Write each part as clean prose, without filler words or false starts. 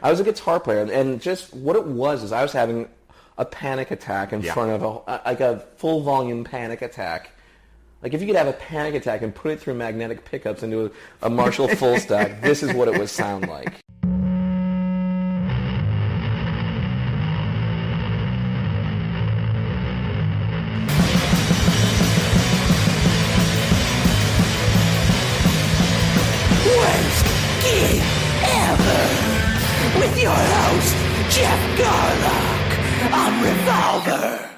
I was a guitar player, and just what it was is I was having a panic attack in front of a full volume panic attack. Like if you could have a panic attack and put it through magnetic pickups into a Marshall full stack, this is what it would sound like. Worst gig ever with your host Geoff Garlock on Revolver.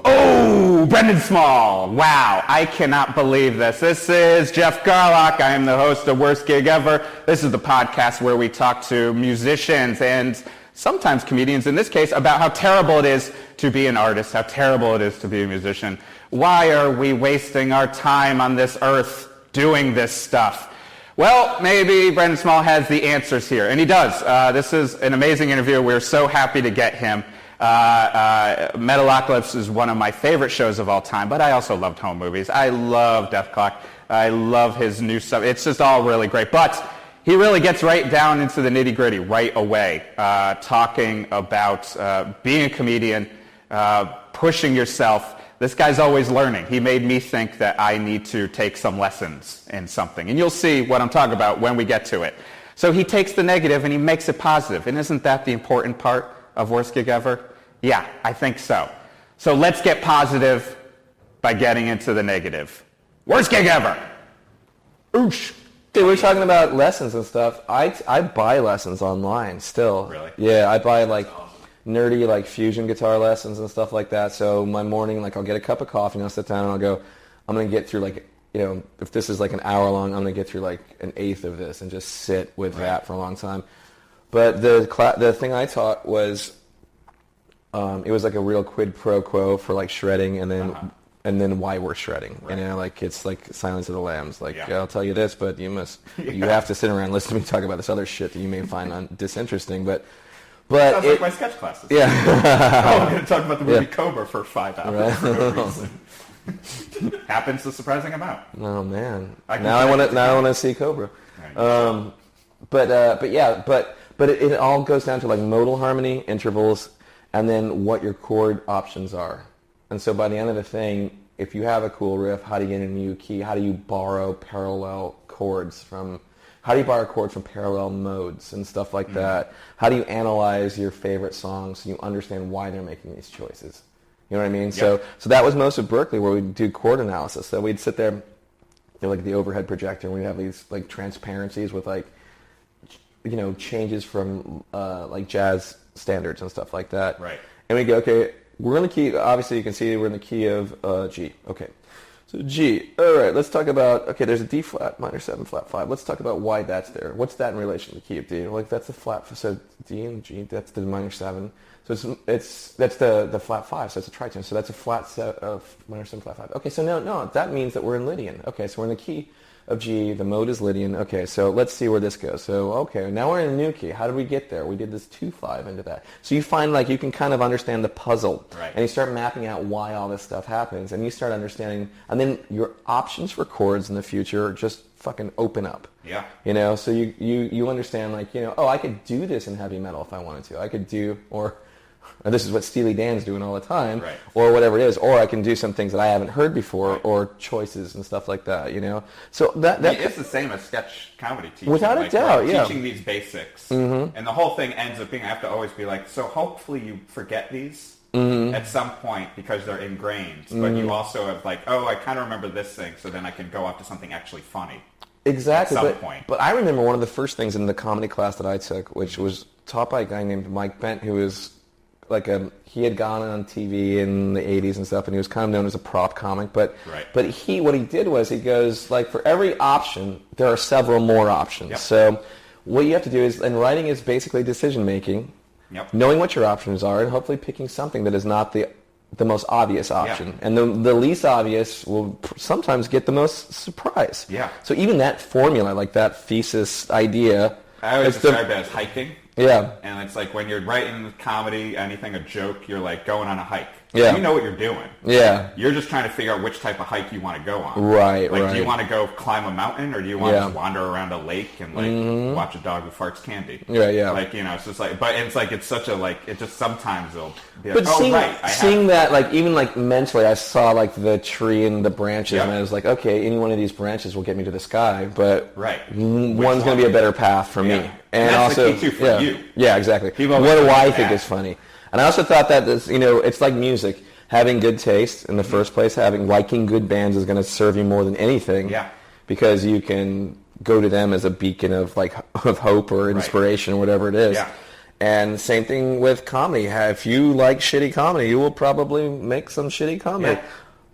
Oh, Brendon Small. Wow, I cannot believe this. This is Geoff Garlock. I am the host of Worst Gig Ever. This is the podcast where we talk to musicians and sometimes comedians, in this case, about how terrible it is to be an artist, how terrible it is to be a musician. Why are we wasting our time on this earth doing this stuff? Well, maybe Brendon Small has the answers here, and he does. This is an amazing interview. We're so happy to get him. Metalocalypse is one of my favorite shows of all time, but I also loved home movies. I love Death Clock. I love his new stuff. It's just all really great. But he really gets right down into the nitty-gritty right away, talking about being a comedian, pushing yourself. This guy's always learning. He made me think that I need to take some lessons in something. And you'll see what I'm talking about when we get to it. So he takes the negative and he makes it positive. And isn't that the important part of Worst Gig Ever? Yeah, I think so. So let's get positive by getting into the negative. Worst gig ever. Oosh. Dude, we're talking about lessons and stuff. I buy lessons online still. Really? Yeah, I buy like nerdy like fusion guitar lessons and stuff like that. So my morning, like I'll get a cup of coffee and I'll sit down and I'll go, I'm going to get through like, you know, if this is like an hour long, I'm going to get through like an eighth of this and just sit with that for a long time. But the thing I taught was, it was like a real quid pro quo for like shredding and then why we're shredding. Right. You know, like it's like Silence of the Lambs. Like I'll tell you this, but you have to sit around and listen to me talk about this other shit that you may find disinteresting. But sounds like my sketch classes. Yeah. I'm going to talk about the movie Cobra for 5 hours for no reason. Happens a surprising amount. Oh man! Now I want to see Cobra. But it all goes down to like modal harmony, intervals, and then what your chord options are. And so by the end of the thing, if you have a cool riff, how do you get a new key? How do you borrow parallel chords from parallel modes and stuff like that? How do you analyze your favorite songs so you understand why they're making these choices? You know what I mean? Yep. So that was most of Berkeley where we'd do chord analysis. So we'd sit there, like the overhead projector, and we'd have these like transparencies with like, you know, changes from like jazz standards and stuff like that. Right. And we go, okay, we're in the key. Obviously, you can see we're in the key of G. Okay. So G. All right. Let's talk about. Okay, there's a D flat, minor 7, flat 5. Let's talk about why that's there. What's that in relation to the key of D? Like that's the flat. So D and G. That's the minor 7. So that's the flat 5. So it's a tritone. So that's a flat minor 7, flat 5. Okay. So no, that means that we're in Lydian. Okay. So we're in the key of G, the mode is Lydian. Okay, so let's see where this goes. So, okay, now we're in a new key. How did we get there? We did this 2-5 into that. So you find like you can kind of understand the puzzle. Right. And you start mapping out why all this stuff happens. And you start understanding, and then your options for chords in the future just fucking open up. Yeah. You know, so you understand like, you know, oh, I could do this in heavy metal if I wanted to. I could do, or this is what Steely Dan's doing all the time, right, or whatever it is, or I can do some things that I haven't heard before, right, or choices and stuff like that, you know. So that it's the same as sketch comedy teaching. Without a doubt, yeah. Teaching these basics, and the whole thing ends up being I have to always be like, so hopefully you forget these at some point because they're ingrained, but you also have like, oh, I kind of remember this thing, so then I can go off to something actually funny. Exactly, at some point. But I remember one of the first things in the comedy class that I took, which was taught by a guy named Mike Bent, who was like he had gone on TV in the 80s and stuff, and he was kind of known as a prop comic. But right, what he did was he goes like, for every option there are several more options. Yep. So what you have to do is, and writing is basically decision making, knowing what your options are, and hopefully picking something that is not the most obvious option. And the least obvious will sometimes get the most surprise. Yeah. So even that formula, like that thesis idea, I always describe it as hiking. Yeah. And it's like when you're writing comedy, anything, a joke, you're like going on a hike. Yeah. You know what you're doing. Yeah. You're just trying to figure out which type of hike you want to go on. Right, like, right. do you want to go climb a mountain, or do you want to just wander around a lake and like watch a dog who farts candy? Yeah, yeah. Like, you know, it's just like, but it's like, it's such a, like, it just sometimes it'll be But like, seeing that, like, even like mentally, I saw like the tree and the branches, and I was like, okay, any one of these branches will get me to the sky, but one's going to be a better path for me. And that's also, the key too for you. Yeah, exactly. What do I think is funny? And I also thought that this, you know, it's like music. Having good taste in the first place, liking good bands is going to serve you more than anything. Yeah. Because you can go to them as a beacon of like of hope or inspiration or whatever it is. Yeah. And same thing with comedy. If you like shitty comedy, you will probably make some shitty comedy. Yeah.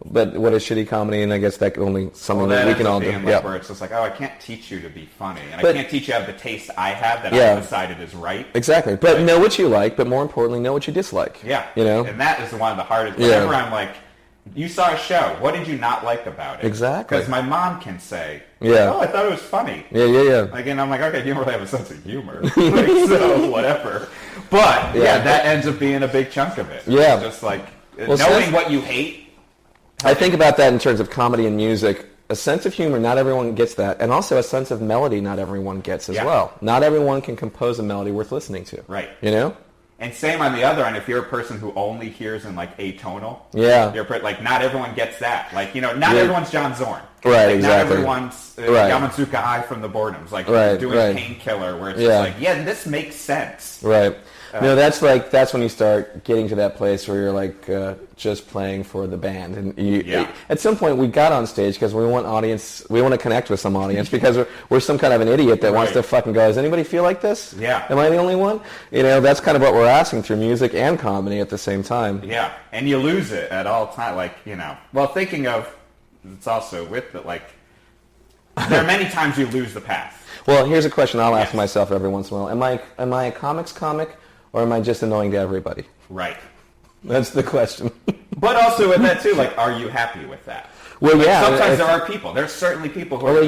But what is shitty comedy? And I guess that only something that we can all do. Like where it's just like, oh, I can't teach you to be funny, and I can't teach you to have the taste I have that I decided is right. Exactly. But know what you like, but more importantly, know what you dislike. Yeah. You know? And that is one of the hardest. Whenever I'm like, you saw a show, what did you not like about it? Exactly. Because my mom can say, oh, I thought it was funny. Yeah. Like, and I'm like, okay, you don't really have a sense of humor. Like, so, whatever. But, that ends up being a big chunk of it. Yeah. It's just like, knowing what you hate. I think about that in terms of comedy and music. A sense of humor, not everyone gets that. And also a sense of melody, not everyone gets as well. Not everyone can compose a melody worth listening to. Right. You know? And same on the other end, if you're a person who only hears in like atonal, you're like, not everyone gets that. Like, you know, not everyone's John Zorn. Right, like, exactly. Not everyone's Yamazuka Ai from the Boredoms, like doing Painkiller, where it's just like, this makes sense. Right. No, that's when you start getting to that place where you're like just playing for the band, and at some point we got on stage because we want to connect with some audience because we're some kind of an idiot that wants to fucking go, does anybody feel like this? Yeah. Am I the only one? You know, that's kind of what we're asking through music and comedy at the same time. Yeah, and you lose it at all time, like, you know. Well, thinking of, it's also with it, like, there are many times you lose the path. Well, here's a question I'll ask myself every once in a while: Am I a comics comic? Or am I just annoying to everybody? Right. That's the question. But also with that too, like, are you happy with that? Well, like, sometimes there are people. There's certainly people who are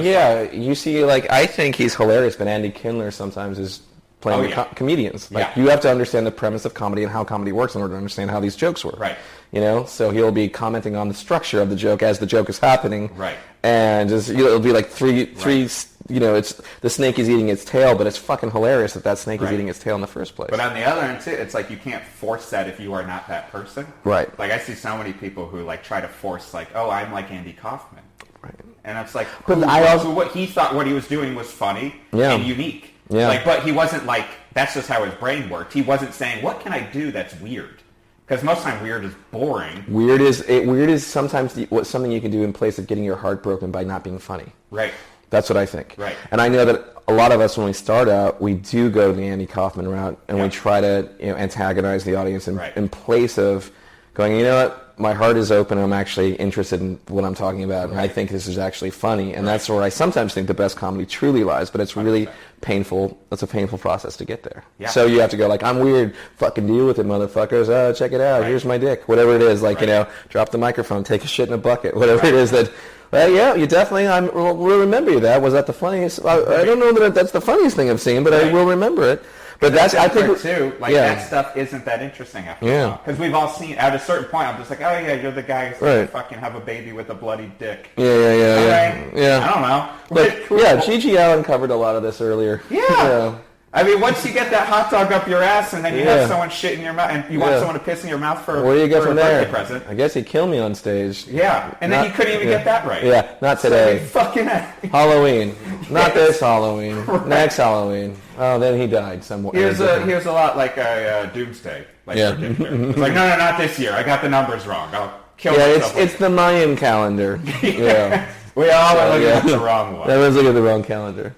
you see, like, I think he's hilarious, but Andy Kindler sometimes is playing comedians. Like, you have to understand the premise of comedy and how comedy works in order to understand how these jokes work. Right. You know, so he'll be commenting on the structure of the joke as the joke is happening. Right. And just, it'll be like three. You know, it's the snake is eating its tail, but it's fucking hilarious that snake is eating its tail in the first place. But on the other end too, it's like you can't force that if you are not that person. Right. Like, I see so many people who like try to force, like, oh, I'm like Andy Kaufman. Right. And it's like, what he thought what he was doing was funny and unique. Yeah. Like, but he wasn't like, that's just how his brain worked. He wasn't saying, what can I do that's weird? Because most of the time weird is boring. Weird is sometimes something you can do in place of getting your heart broken by not being funny. Right. That's what I think. Right. And I know that a lot of us, when we start out, we do go the Andy Kaufman route, and we try to antagonize the audience in place of going, you know what, my heart is open, I'm actually interested in what I'm talking about, and I think this is actually funny. And that's where I sometimes think the best comedy truly lies, but it's really painful. It's a painful process to get there. Yeah. So you have to go like, I'm weird, fucking deal with it, motherfuckers. Check it out, here's my dick. Whatever it is, like, you know, drop the microphone, take a shit in a bucket, whatever it is that... Well, yeah, you definitely. Will remember you. That was that the funniest. I don't know that that's the funniest thing I've seen, but I will remember it. But that's I think too. Like that stuff isn't that interesting after a while. Because we've all seen at a certain point. I'm just like, oh yeah, you're the guy who's gonna fucking have a baby with a bloody dick. Yeah. I don't know. But cool. Gigi Allen covered a lot of this earlier. Yeah. I mean, once you get that hot dog up your ass, and then you have someone shit in your mouth, and you want someone to piss in your mouth for where do you go from there? Present. I guess he'd kill me on stage. Yeah, and then you couldn't even get that right. Yeah, not today. So fucking Halloween, not this Halloween. Next Halloween. Oh, then he died somewhere. Here's a lot like a Doomsday. Like it's like no, not this year. I got the numbers wrong. I'll kill myself. It's the Mayan calendar. Yeah, we all are looking at the wrong one. Everyone's looking at the wrong calendar.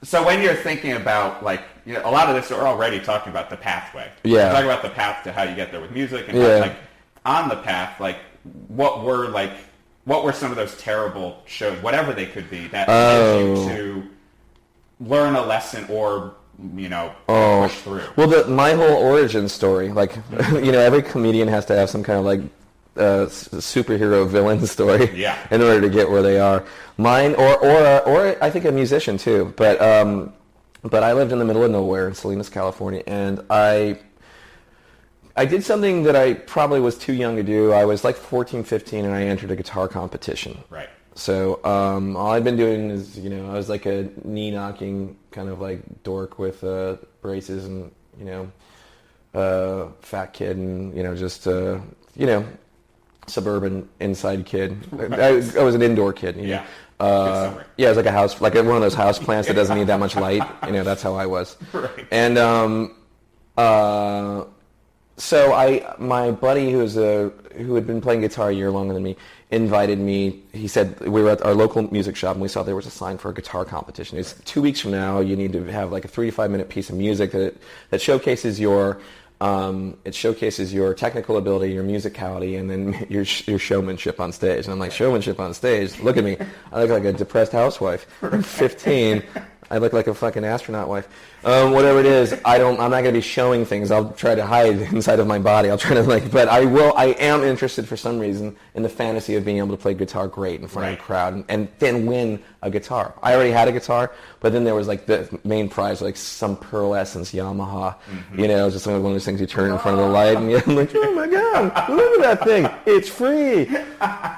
So when you're thinking about, like, you know, a lot of this, we're already talking about the pathway. Yeah. We're talking about the path to how you get there with music. And how, like, on the path, like, what were some of those terrible shows, whatever they could be, that led you to learn a lesson or, you know, push through? Well, my whole origin story, like, you know, every comedian has to have some kind of, like, superhero villain story in order to get where they are. Mine, or I think a musician too, but But I lived in the middle of nowhere in Salinas, California, and I did something that I probably was too young to do. I was like 14, 15, and I entered a guitar competition. Right. So all I'd been doing is, I was like a knee-knocking kind of like dork with braces and, fat kid and, just, suburban inside kid. I was an indoor kid. Yeah. Yeah, it was like a house, like one of those house plants that doesn't need that much light. That's how I was. Right. And so my buddy who had been playing guitar a year longer than me invited me. He said we were at our local music shop and we saw there was a sign for a guitar competition. It's 2 weeks from now. You need to have like a 3 to 5 minute piece of music that showcases your technical ability, your musicality, and then your showmanship on stage. And I'm like, showmanship on stage? Look at me. I look like a depressed housewife. I'm 15. I look like a fucking astronaut wife. Whatever it is, I'm not going to be showing things. I'll try to hide inside of my body. I'll try to but I am interested for some reason in the fantasy of being able to play guitar great in front of a crowd and then win a guitar. I already had a guitar, but then there was like the main prize, like some Pearl Essence Yamaha, just one of those things you turn in front of the light and I'm like, oh my God, look at that thing. It's free. I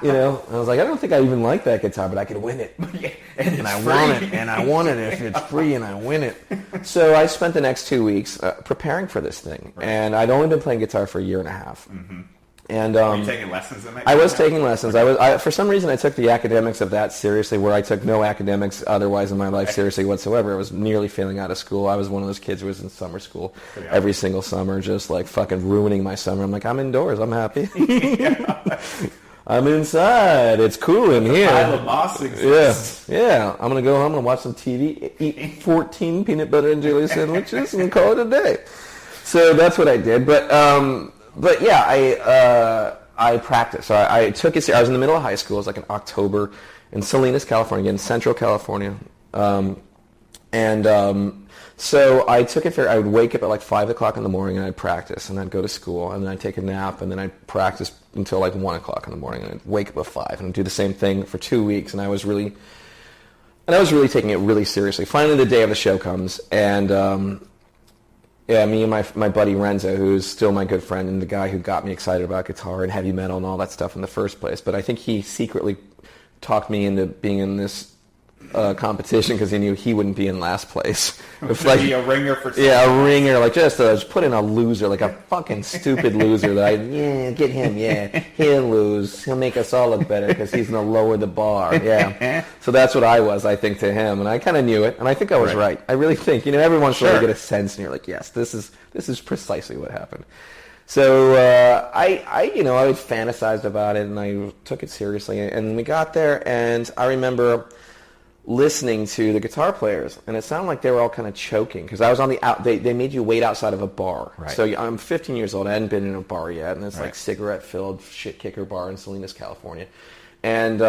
was like, I don't think I even like that guitar, but I could win it. And I want it, and I want it if it's free and I win it. So I spent the next 2 weeks preparing for this thing, and I'd only been playing guitar for a year and a half. Mm-hmm. And were you taking lessons in that? I was taking lessons. For some reason, I took the academics of that seriously, where I took no academics otherwise in my life seriously whatsoever. I was nearly failing out of school. I was one of those kids who was in summer school every single summer, just like fucking ruining my summer. I'm like, I'm indoors. I'm happy. I'm inside. It's cool in here. Pile of moss exists. Yeah. I'm gonna go home and watch some TV, eat 14 peanut butter and jelly sandwiches, and call it a day. So that's what I did. But yeah, I practiced. So I took it. I was in the middle of high school. It was like in October in Salinas, California, in Central California, so I took it fair. I would wake up at like 5 o'clock in the morning and I'd practice, and I'd go to school, and then I'd take a nap, and then I'd practice until like 1 o'clock in the morning, and I'd wake up at 5 and I'd do the same thing for 2 weeks, and I was really taking it really seriously. Finally, the day of the show comes, and me and my buddy Renzo, who's still my good friend and the guy who got me excited about guitar and heavy metal and all that stuff in the first place, but I think he secretly talked me into being in this competition because he knew he wouldn't be in last place. If like be a ringer for something. Yeah, a ringer, like just put in a loser, like a fucking stupid loser that get him, he'll lose, he'll make us all look better because he's gonna lower the bar, So that's what I was, I think, to him, and I kind of knew it, and I think I was right. I really think, every once in a while you get a sense, and you're like, yes, this is precisely what happened. So I fantasized about it, and I took it seriously, and we got there, and I remember listening to the guitar players, and it sounded like they were all kind of choking because I was on the out. They made you wait outside of a bar. Right. So I'm 15 years old. I hadn't been in a bar yet, and it's like cigarette-filled shit kicker bar in Salinas, California, and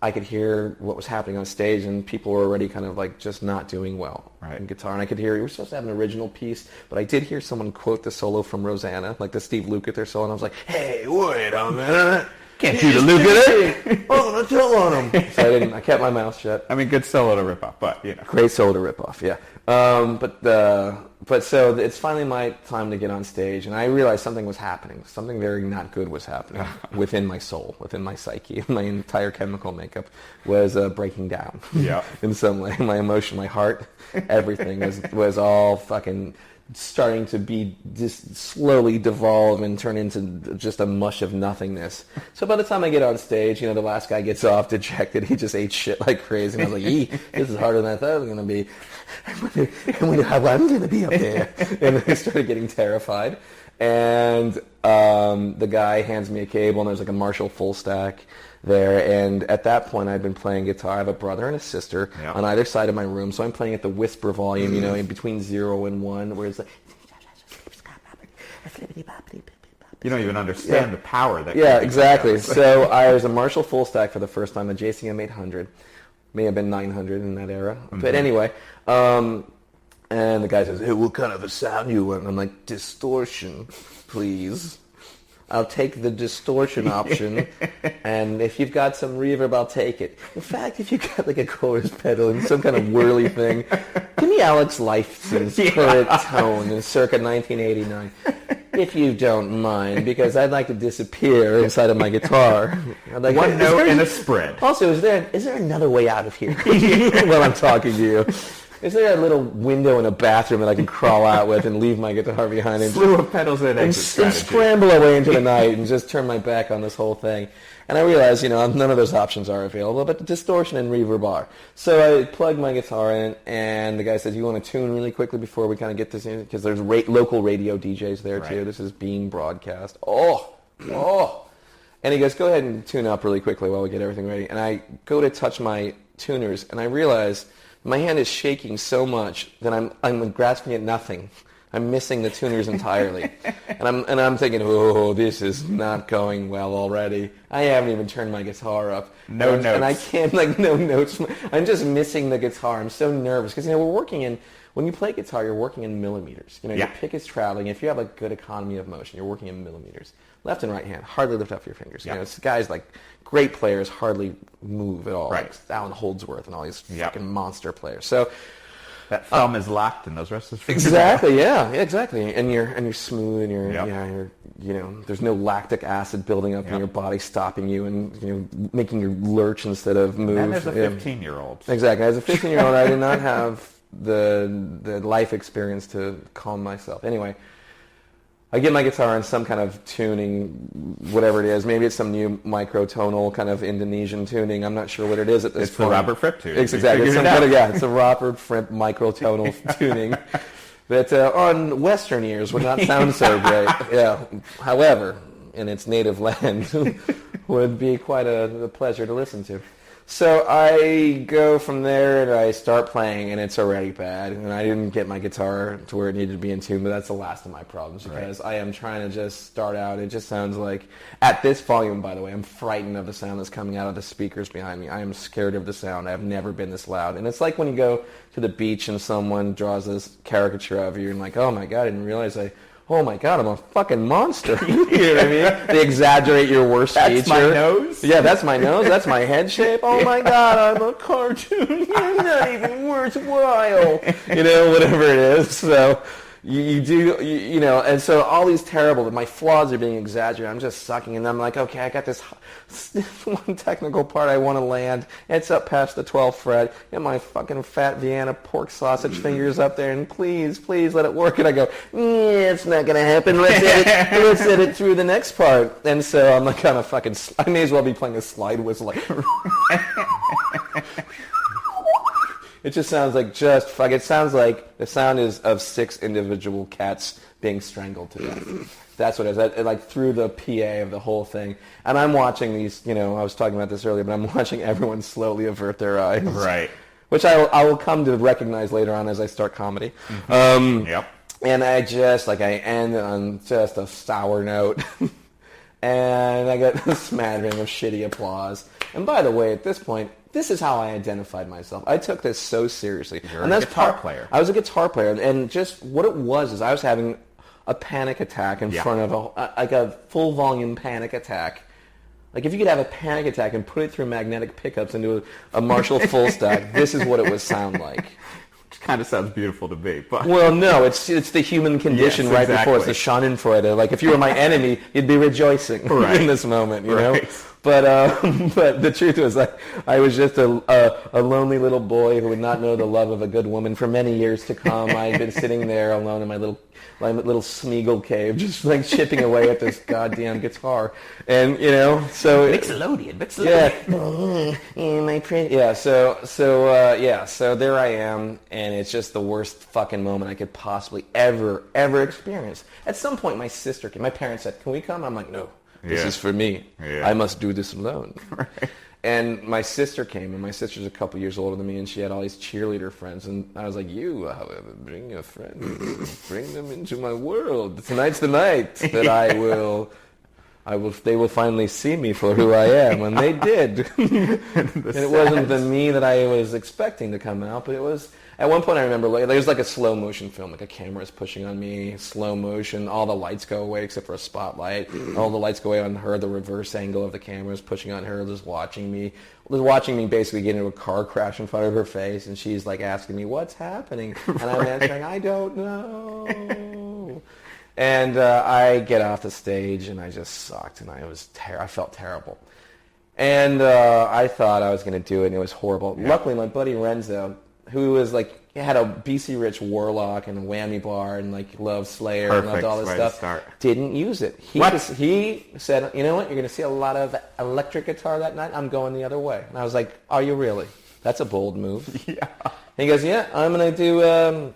I could hear what was happening on stage, and people were already kind of like just not doing well in guitar. And I could hear we were supposed to have an original piece, but I did hear someone quote the solo from Rosanna, like the Steve Lukather solo, and I was like, "Hey, wait a minute." Can't do the Lukather. I'm gonna tell on him. So I kept my mouth shut. I mean, good solo to rip off, but great solo to rip off. Yeah. But so it's finally my time to get on stage, and I realized something was happening. Something very not good was happening within my soul, within my psyche. My entire chemical makeup was breaking down. Yeah. In some way, my emotion, my heart, everything was all fucking starting to be just slowly devolve and turn into just a mush of nothingness. So by the time I get on stage, the last guy gets off dejected. He just ate shit like crazy. And I was like, this is harder than I thought it was going to be. I wonder how I'm going to be up there. And I started getting terrified. And the guy hands me a cable, and there's like a Marshall full stack there, and at that point I'd been playing guitar. I have a brother and a sister on either side of my room, so I'm playing at the whisper volume, in between 0 and 1, where it's like you don't even understand the power that exactly. So I was a Marshall full stack for the first time, a JCM 800, may have been 900 in that era, but anyway, and the guy says, "Hey, what kind of a sound you want?" And I'm like, "Distortion, please." I'll take the distortion option, and if you've got some reverb, I'll take it. In fact, if you've got like a chorus pedal and some kind of whirly thing, give me Alex Lifeson's current tone in circa 1989, if you don't mind, because I'd like to disappear inside of my guitar. Like, one note and a spread. Also, is there another way out of here while I'm talking to you? Is there a little window in a bathroom that I can crawl out with and leave my guitar behind and slew of pedals and scramble away into the night and just turn my back on this whole thing? And I realized, none of those options are available, but the distortion and reverb are. So I plugged my guitar in, and the guy said, "You want to tune really quickly before we kind of get this in?" Because there's local radio DJs there too. This is being broadcast. Oh. And he goes, "Go ahead and tune up really quickly while we get everything ready." And I go to touch my tuners, and I realize my hand is shaking so much that I'm grasping at nothing. I'm missing the tuners entirely, and I'm thinking, "Oh, this is not going well already." I haven't even turned my guitar up. No notes, and I can't no notes. I'm just missing the guitar. I'm so nervous because we're working in. When you play guitar, you're working in millimeters. Your pick is traveling. If you have a good economy of motion, you're working in millimeters. Left and right hand, hardly lift up your fingers. It's guys like great players hardly move at all. Right. Like Alan Holdsworth and all these fucking monster players. So that thumb is locked and those rest is exactly, exactly. And you're smooth and you're there's no lactic acid building up in your body stopping you and making you lurch instead of move. And there's a 15-year-old. Exactly. As a 15-year-old, I did not have the life experience to calm myself. Anyway, I get my guitar in some kind of tuning, whatever it is. Maybe it's some new microtonal kind of Indonesian tuning. I'm not sure what it is at this point. It's a Robert Fripp tuning. Exactly. It's a Robert Fripp microtonal tuning that on Western ears would not sound so great. Yeah. However, in its native land, would be quite a pleasure to listen to. So I go from there and I start playing, and it's already bad. And I didn't get my guitar to where it needed to be in tune, but that's the last of my problems because I am trying to just start out. It just sounds like, at this volume, by the way, I'm frightened of the sound that's coming out of the speakers behind me. I am scared of the sound. I've never been this loud. And it's like when you go to the beach and someone draws this caricature of you and like, oh my God, I didn't realize oh my God, I'm a fucking monster. You know what I mean? They exaggerate your worst feature. That's my nose? Yeah, that's my nose. That's my head shape. Oh my God, I'm a cartoon. You're not even worthwhile. Whatever it is. So you do, and so all these terrible, my flaws are being exaggerated. I'm just sucking, and I'm like, okay, I got this one technical part I want to land. It's up past the 12th fret, and my fucking fat Vienna pork sausage fingers up there, and please let it work. And I go, it's not going to happen. Let's edit through the next part. And so I'm like kind of fucking, I may as well be playing a slide whistle. Like, it just sounds like it sounds like the sound is of 6 individual cats being strangled to death. That's what it is. Like through the PA of the whole thing. And I'm watching these, I was talking about this earlier, but I'm watching everyone slowly avert their eyes. Right. Which I will come to recognize later on as I start comedy. Yep. And I end on just a sour note. And I get a smattering of shitty applause. And by the way, at this point, this is how I identified myself. I took this so seriously. You're a guitar player. I was a guitar player, and just what it was is I was having a panic attack in front of a full volume panic attack. Like if you could have a panic attack and put it through magnetic pickups into a Marshall full stack, this is what it would sound like. Which kind of sounds beautiful to me. But well, no, it's the human condition before it's the Schadenfreude. Like if you were my enemy, you'd be rejoicing in this moment, you know. But the truth was, I was just a lonely little boy who would not know the love of a good woman for many years to come. I had been sitting there alone in my little Smeagol cave, just like chipping away at this goddamn guitar, and so Mixolydian. So there I am, and it's just the worst fucking moment I could possibly ever experience. At some point, my sister came. My parents said, "Can we come?" I'm like, "No. This is for me. I must do this alone." Right. And my sister came, and my sister's a couple years older than me, and she had all these cheerleader friends. And I was like, "You, however, bring your friends. Bring them into my world. Tonight's the night that I will they will finally see me for who I am, and they did. And it wasn't the me that I was expecting to come out, but it was. At one point, I remember there's like a slow motion film, like a camera is pushing on me, slow motion. All the lights go away except for a spotlight. All the lights go away on her. The reverse angle of the camera is pushing on her, just watching me basically get into a car crash in front of her face, and she's like asking me, "What's happening?" And I'm answering, "I don't know." And I get off the stage, and I just sucked, and I felt terrible. And I thought I was going to do it, and it was horrible. Yeah. Luckily, my buddy Renzo, who was had a BC Rich Warlock and a whammy bar and loved Slayer and loved all this stuff, didn't use it. He said, "You know what? You're going to see a lot of electric guitar that night. I'm going the other way." And I was like, "Are you really? That's a bold move." Yeah. And he goes, "Yeah, I'm going to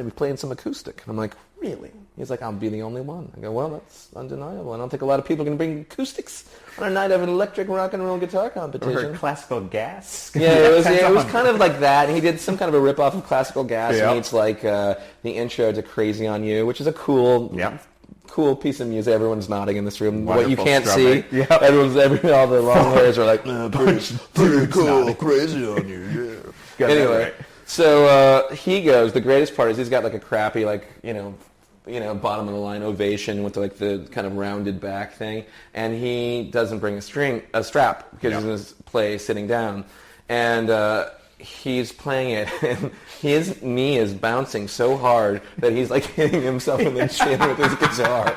be playing some acoustic." And I'm like, "Really?" He's like, "I'll be the only one." I go, "Well, that's undeniable. I don't think a lot of people are going to bring acoustics on a night of an electric rock and roll guitar competition." Or classical gas. Yeah, it was kind of like that. He did some kind of a rip-off of classical gas. Yep. And it's the intro to Crazy on You, which is a cool piece of music. Everyone's nodding in this room. Wonderful what you can't strumming. see, all the long hairs are like, pretty cool, Crazy on You, yeah. Anyway, so he goes, the greatest part is he's got a crappy, bottom of the line ovation with the kind of rounded back thing, and he doesn't bring a strap because he's going to play sitting down, and he's playing it, and his knee is bouncing so hard that he's hitting himself in the chin with his guitar.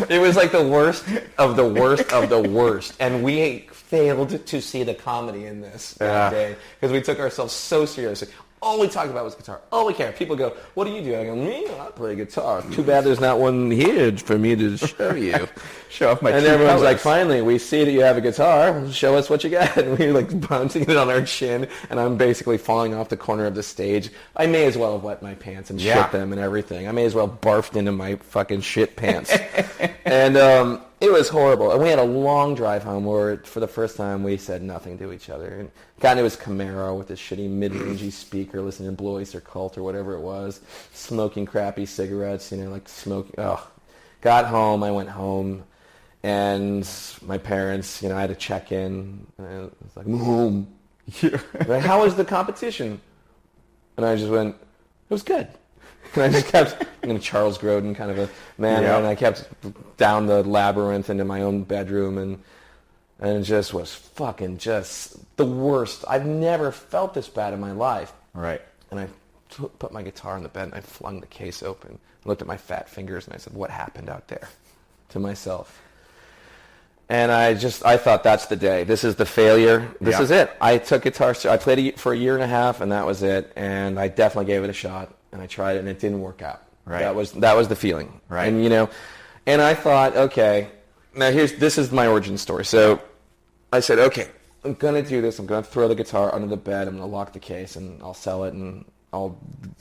It was the worst of the worst of the worst, and we failed to see the comedy in this that day because we took ourselves so seriously. All we talked about was guitar. All we care. People go, "What do you do?" I go, "Me? I play guitar." Too bad there's not one here for me to show you. Show off my And true everyone's colors. like, "Finally, we see that you have a guitar. Show us what you got." And we're bouncing it on our chin, and I'm basically falling off the corner of the stage. I may as well have wet my pants and shit them and everything. I may as well barfed into my fucking shit pants. And it was horrible. And we had a long drive home where, for the first time, we said nothing to each other. And got into his Camaro with his shitty mid-rangey speaker, listening to Blue Oyster Cult or whatever it was, smoking crappy cigarettes, smoking. Oh, got home. I went home, and my parents, I had to check in. And I was like, "Mom, how was the competition?" And I just went, "It was good." And I just kept, Charles Grodin kind of a manner, and I kept down the labyrinth into my own bedroom, and it just was fucking just the worst. I've never felt this bad in my life. Right. And I put my guitar on the bed, and I flung the case open, looked at my fat fingers, and I said, "What happened out there?" to myself. And I thought, that's the day. This is the failure. This is it. I took guitar. I played it for a year and a half, and that was it. And I definitely gave it a shot. And I tried it, and it didn't work out. Right. That was the feeling. Right. And and I thought, okay, now this is my origin story. So I said, okay, I'm gonna do this. I'm gonna throw the guitar under the bed. I'm gonna lock the case, and I'll sell it, and I'll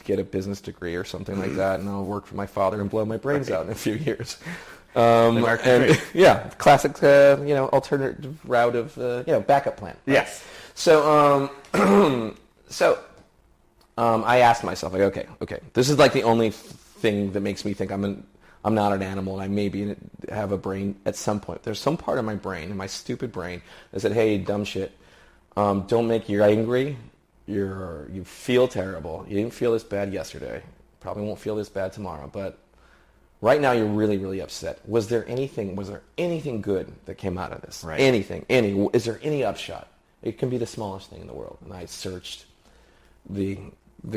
get a business degree or something like that, and I'll work for my father and blow my brains out in a few years. Classic, alternative route of backup plan. Right? Yes. So, I asked myself, okay, this is the only thing that makes me think I'm not an animal, and I maybe have a brain at some point. There's some part of my brain, in my stupid brain, that said, "Hey, dumb shit, don't make you angry. You feel terrible. You didn't feel this bad yesterday. Probably won't feel this bad tomorrow, but right now you're really, really upset. Was there anything good that came out of this? Right. Anything? Is there any upshot? It can be the smallest thing in the world." And I searched the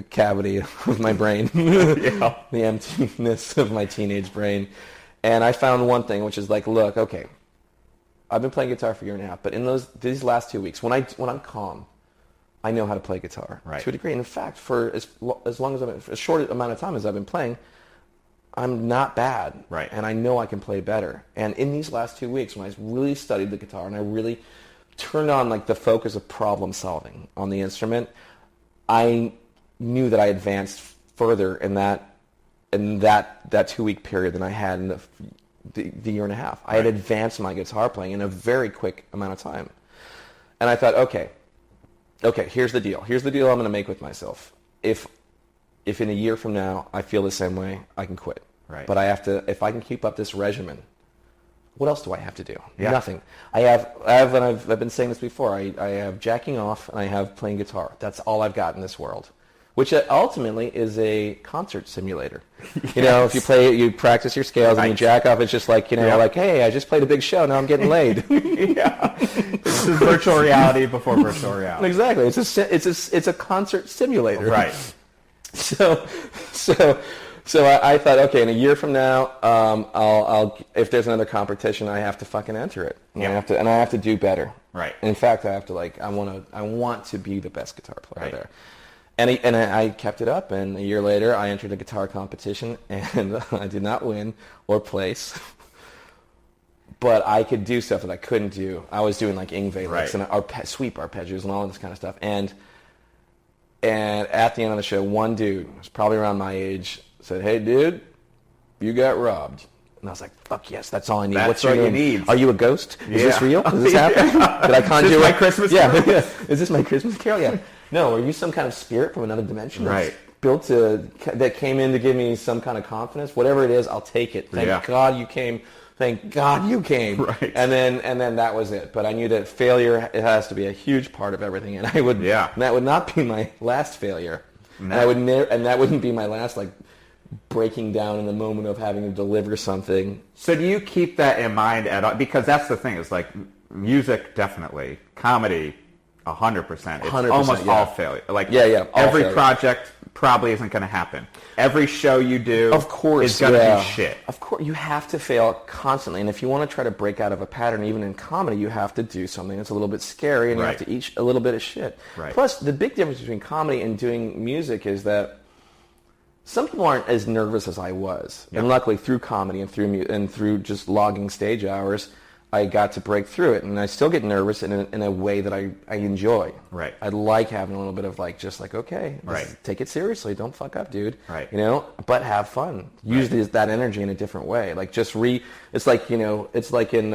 cavity of my brain, the emptiness of my teenage brain, and I found one thing, which is look, okay, I've been playing guitar for a year and a half, but in these last 2 weeks, when I'm calm, I know how to play guitar to a degree. And in fact, for as long as for a short amount of time as I've been playing, I'm not bad, right? And I know I can play better. And in these last 2 weeks, when I really studied the guitar and I really turned on the focus of problem solving on the instrument, I knew that I advanced further in that 2 week period than I had in the year and a half. I had advanced my guitar playing in a very quick amount of time. And I thought, okay, here's the deal. Here's the deal I'm going to make with myself. If in a year from now I feel the same way, I can quit. Right. But if I can keep up this regimen, what else do I have to do? Yeah. Nothing. I've been saying this before. I have jacking off and I have playing guitar. That's all I've got in this world, which ultimately is a concert simulator. Yes. You know, if you play it, you practice your scales and you jack off. It's just like, you know, like, hey, I just played a big show. Now I'm getting laid. Yeah. This is virtual reality before virtual reality. Exactly. It's a concert simulator. Right. So I thought, okay, in a year from now, I'll if there's another competition, I have to fucking enter it. And I have to do better. Right. In fact, I have to I want to be the best guitar player there. And I kept it up, and a year later, I entered a guitar competition, and I did not win or place. But I could do stuff that I couldn't do. I was doing like Yngwie licks and sweep arpeggios and all this kind of stuff. And at the end of the show, one dude, was probably around my age, said, "Hey, dude, you got robbed." And I was like, "Fuck yes, that's all I need." That's What's your what name? you need. Are you a ghost? Is this real? Is this happening? Did I conjure Is this my Christmas carol? Yeah. Is this my Christmas carol? Yeah. No, are you some kind of spirit from another dimension? Right. That came in to give me some kind of confidence. Whatever it is, I'll take it. Thank God you came. Thank God you came. Right. And then that was it. But I knew that failure, it has to be a huge part of everything, and that would not be my last failure. No. And that wouldn't be my last breaking down in the moment of having to deliver something. So do you keep that in mind at all? Because that's the thing, is music definitely, comedy 100%. It's 100%, almost all failure. Every failure. Project probably isn't going to happen. Every show you do is going to be shit. Of course, you have to fail constantly. And if you want to try to break out of a pattern, even in comedy, you have to do something that's a little bit scary, and you have to eat a little bit of shit. Right. Plus, the big difference between comedy and doing music is that some people aren't as nervous as I was. Yep. And luckily, through comedy and through just logging stage hours, I got to break through it, and I still get nervous in a way that I enjoy. Right. I like having a little bit of okay, take it seriously, don't fuck up, dude. Right. You know, but have fun. Use that energy in a different way. It's like in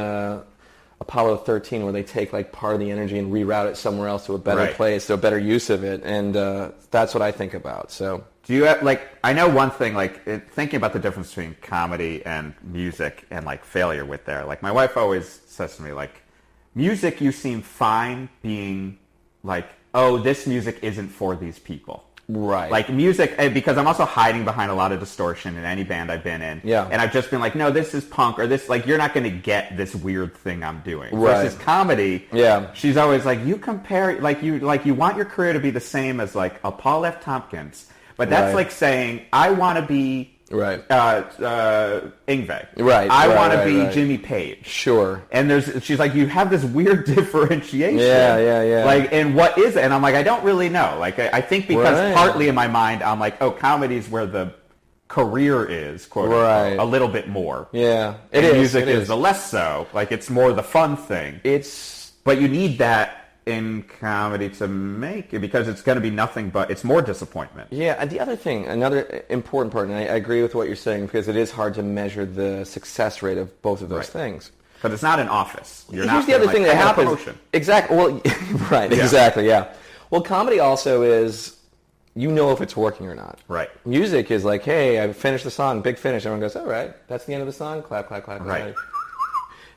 Apollo 13 where they take part of the energy and reroute it somewhere else to a better place, to a better use of it, and that's what I think about. So. Do you I know one thing, thinking about the difference between comedy and music and failure with there. My wife always says to me, music, you seem fine being oh, this music isn't for these people. Right. Music, because I'm also hiding behind a lot of distortion in any band I've been in. Yeah. And I've just been no, this is punk, or this, you're not going to get this weird thing I'm doing. Right. Versus comedy, she's always you compare, you want your career to be the same as a Paul F. Tompkins. But that's saying, I want to be Yngwie. Right. I want to be Jimmy Page. Sure. And she's you have this weird differentiation. Yeah. And what is it? And I'm I don't really know. I think because partly in my mind, I'm oh, comedy's where the career is, quote unquote, a little bit more. Yeah. Music is the less so. It's more the fun thing. But you need that in comedy to make it, because it's going to be nothing but it's more disappointment. Yeah, and the other thing, another important part, and I agree with what you're saying, because it is hard to measure the success rate of both of those things. But it's not an office. Here's the other thing that happens. Exactly. Well, right. Yeah. Exactly. Yeah. Well, comedy also is, if it's working or not. Right. Music is hey, I finished the song, big finish. Everyone goes, all right, that's the end of the song. Clap, clap, clap. Right.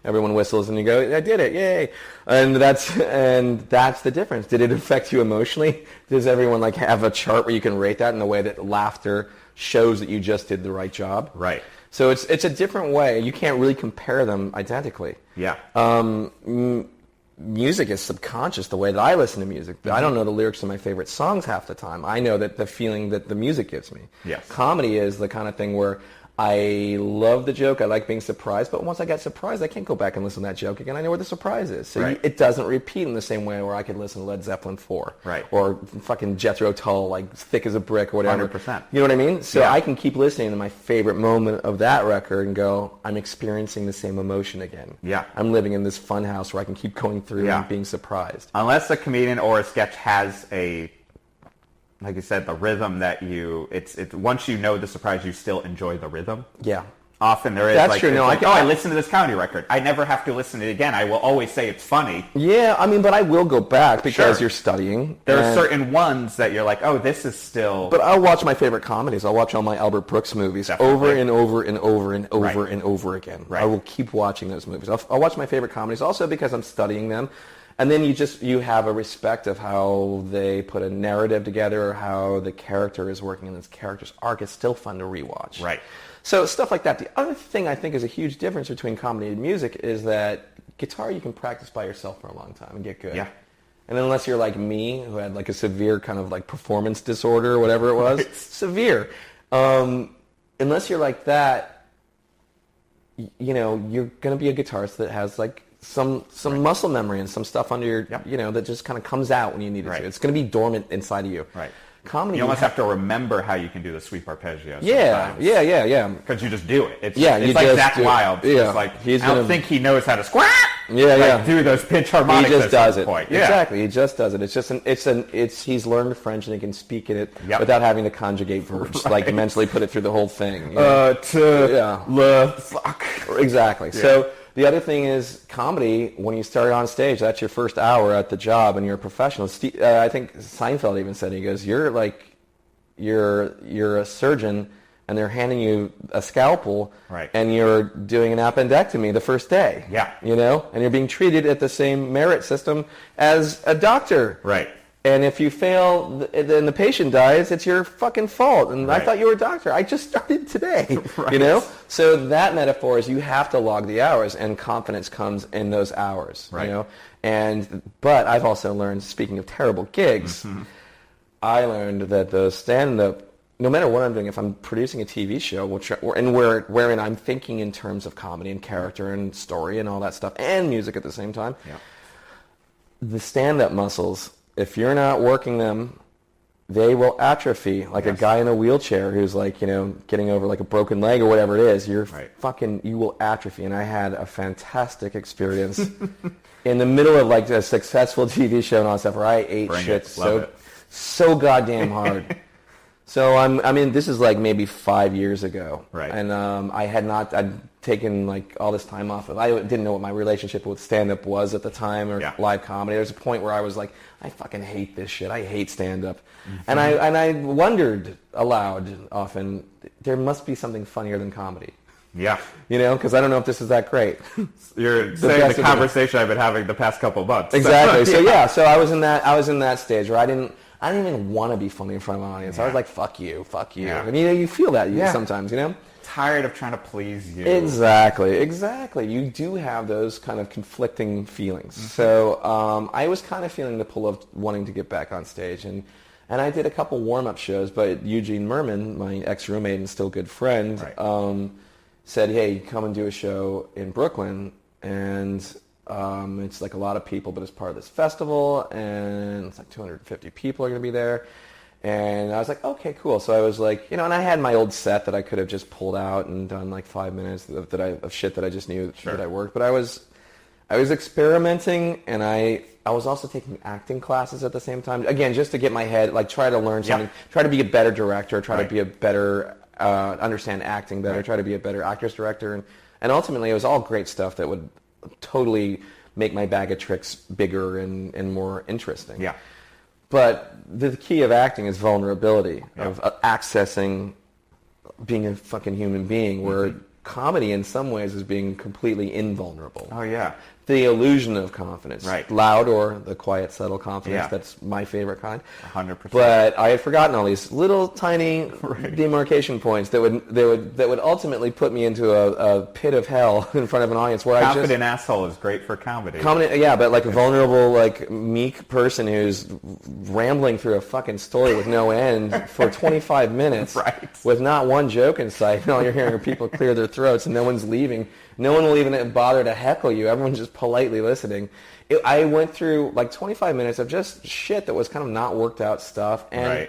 Everyone whistles, and you go, I did it, yay! And that's the difference. Did it affect you emotionally? Does everyone have a chart where you can rate that in the way that laughter shows that you just did the right job? Right. So it's a different way. You can't really compare them identically. Yeah. Music is subconscious. The way that I listen to music, I don't know the lyrics to my favorite songs half the time. I know that the feeling that the music gives me. Yes. Comedy is the kind of thing where I love the joke. I like being surprised. But once I get surprised, I can't go back and listen to that joke again. I know where the surprise is. So it doesn't repeat in the same way where I could listen to Led Zeppelin 4. Right. Or fucking Jethro Tull, Thick as a Brick or whatever. 100%. You know what I mean? So I can keep listening to my favorite moment of that record and go, I'm experiencing the same emotion again. Yeah. I'm living in this fun house where I can keep going through and being surprised. Unless a comedian or a sketch has like you said, the rhythm that it's once you know the surprise, you still enjoy the rhythm. Yeah. often there is. That's like, true. No, like, I listened to this comedy record. I never have to listen to it again. I will always say it's funny. Yeah, I mean, but I will go back because Sure. you're studying. There are certain ones that you're like, oh, this is still... But I'll watch my favorite comedies. I'll watch all my Albert Brooks movies over and over and over and over and over again. Right. I will keep watching those movies. I'll watch my favorite comedies also because I'm studying them. And then you have a respect of how they put a narrative together, or how the character is working in this character's arc. It's still fun to rewatch. Right. So stuff like that. The other thing I think is a huge difference between comedy and music is that guitar you can practice by yourself for a long time and get good. Yeah. And unless you're like me, who had like a severe kind of like performance disorder or whatever it was, severe. Unless you're like that, you know, you're going to be a guitarist that has like some muscle memory and some stuff under your, you know, that just kind of comes out when you need it to. It's going to be dormant inside of you. Right. Comedy, you almost have to remember how you can do the sweep arpeggio. Yeah. Because you just do it. It's you like just Zach Wilde. Yeah. It's like, I don't think he knows how to squat. Do those pitch harmonics. He just does it. Point. Yeah. Exactly. He just does it. It's just he's learned French and he can speak in it without having to conjugate verbs, like mentally put it through the whole thing. You know? Fuck. Exactly. Yeah. So the other thing is comedy. When you start on stage, that's your first hour at the job, and you're a professional. I think Seinfeld even said, he goes, "You're a surgeon, and they're handing you a scalpel, and you're doing an appendectomy the first day. Yeah. You know, and you're being treated at the same merit system as a doctor. Right. And if you fail and the patient dies, it's your fucking fault. And I thought you were a doctor. I just started today. You know? So that metaphor is you have to log the hours, and confidence comes in those hours. Right. You know? But I've also learned, speaking of terrible gigs, I learned that the stand-up, no matter what I'm doing, if I'm producing a TV show, wherein I'm thinking in terms of comedy and character and story and all that stuff, and music at the same time, the stand-up muscles, if you're not working them, they will atrophy. Like a guy in a wheelchair who's like, you know, getting over like a broken leg or whatever it is, you will atrophy. And I had a fantastic experience in the middle of like a successful TV show and all that stuff where I ate so goddamn hard. So this is like maybe 5 years ago. Right. And I'd taken like all this time off. I didn't know what my relationship with stand-up was at the time, or live comedy. There's a point where I was like, I fucking hate this shit. I hate stand-up. And I wondered aloud often, there must be something funnier than comedy. Yeah. You know, because I don't know if this is that great. You're saying the conversation I've been having the past couple of months. Exactly. So I was in that stage where I didn't even want to be funny in front of an audience. I was like, fuck you. Yeah. And you feel that sometimes, you know? Tired of trying to please you. Exactly. You do have those kind of conflicting feelings. So I was kind of feeling the pull of wanting to get back on stage. And I did a couple warm-up shows, but Eugene Merman, my ex-roommate and still good friend, said, hey, come and do a show in Brooklyn. And it's like a lot of people, but it's part of this festival, and it's like 250 people are going to be there. And I was like, okay, cool. So I was like, you know, and I had my old set that I could have just pulled out and done like 5 minutes of shit that I just knew that I worked. But I was experimenting, and I was also taking acting classes at the same time. Again, just to get my head, like try to learn something, try to be a better director, try to be a better, understand acting better, try to be a better actress director. And ultimately it was all great stuff that would totally make my bag of tricks bigger and more interesting. Yeah. But the key of acting is vulnerability, of accessing being a fucking human being, where comedy in some ways is being completely invulnerable. Oh, yeah. The illusion of confidence. Right. Loud or the quiet, subtle confidence. That's my favorite kind. 100%. But I had forgotten all these little tiny demarcation points that would ultimately put me into a pit of hell in front of an audience where Confident asshole is great for comedy. But like a vulnerable, like meek person who's rambling through a fucking story with no end for 25 minutes with not one joke in sight, and all you're hearing are people clear their throats, and no one's leaving. No one will even bother to heckle you. Everyone's just politely listening. I went through like 25 minutes of just shit that was kind of not worked out stuff. And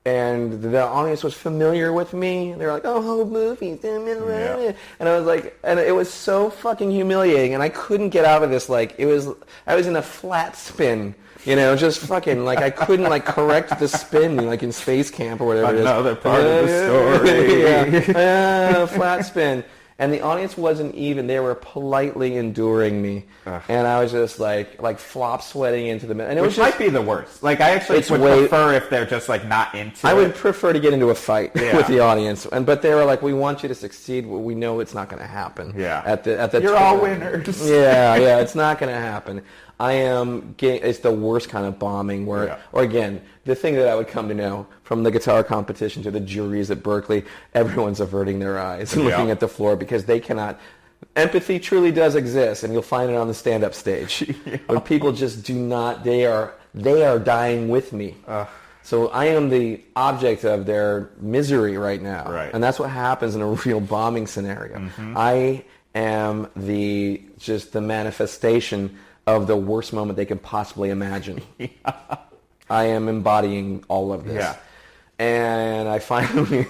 and the audience was familiar with me. They're like, "Oh, movies," and I was like, and it was so fucking humiliating, and I couldn't get out of this. Like, I was in a flat spin, just fucking like I couldn't like correct the spin, like in Space Camp or whatever. Another part of the story. Flat spin. And the audience wasn't even, they were politely enduring me. Ugh. And I was just like flop sweating into the middle. And Which might be the worst. Like, I actually would prefer if they're just like not into it. I would prefer to get into a fight with the audience. But they were like, "We want you to succeed. We know it's not going to happen." Yeah. At the You're all winners. Yeah, it's not going to happen. It's the worst kind of bombing or again, the thing that I would come to know from the guitar competition to the juries at Berkeley, everyone's averting their eyes and looking at the floor because they cannot. Empathy truly does exist, and you'll find it on the stand-up stage. When people just do not, they are dying with me. So I am the object of their misery right now. Right. And that's what happens in a real bombing scenario. Mm-hmm. I am the manifestation of the worst moment they can possibly imagine. I am embodying all of this. Yeah. And I finally,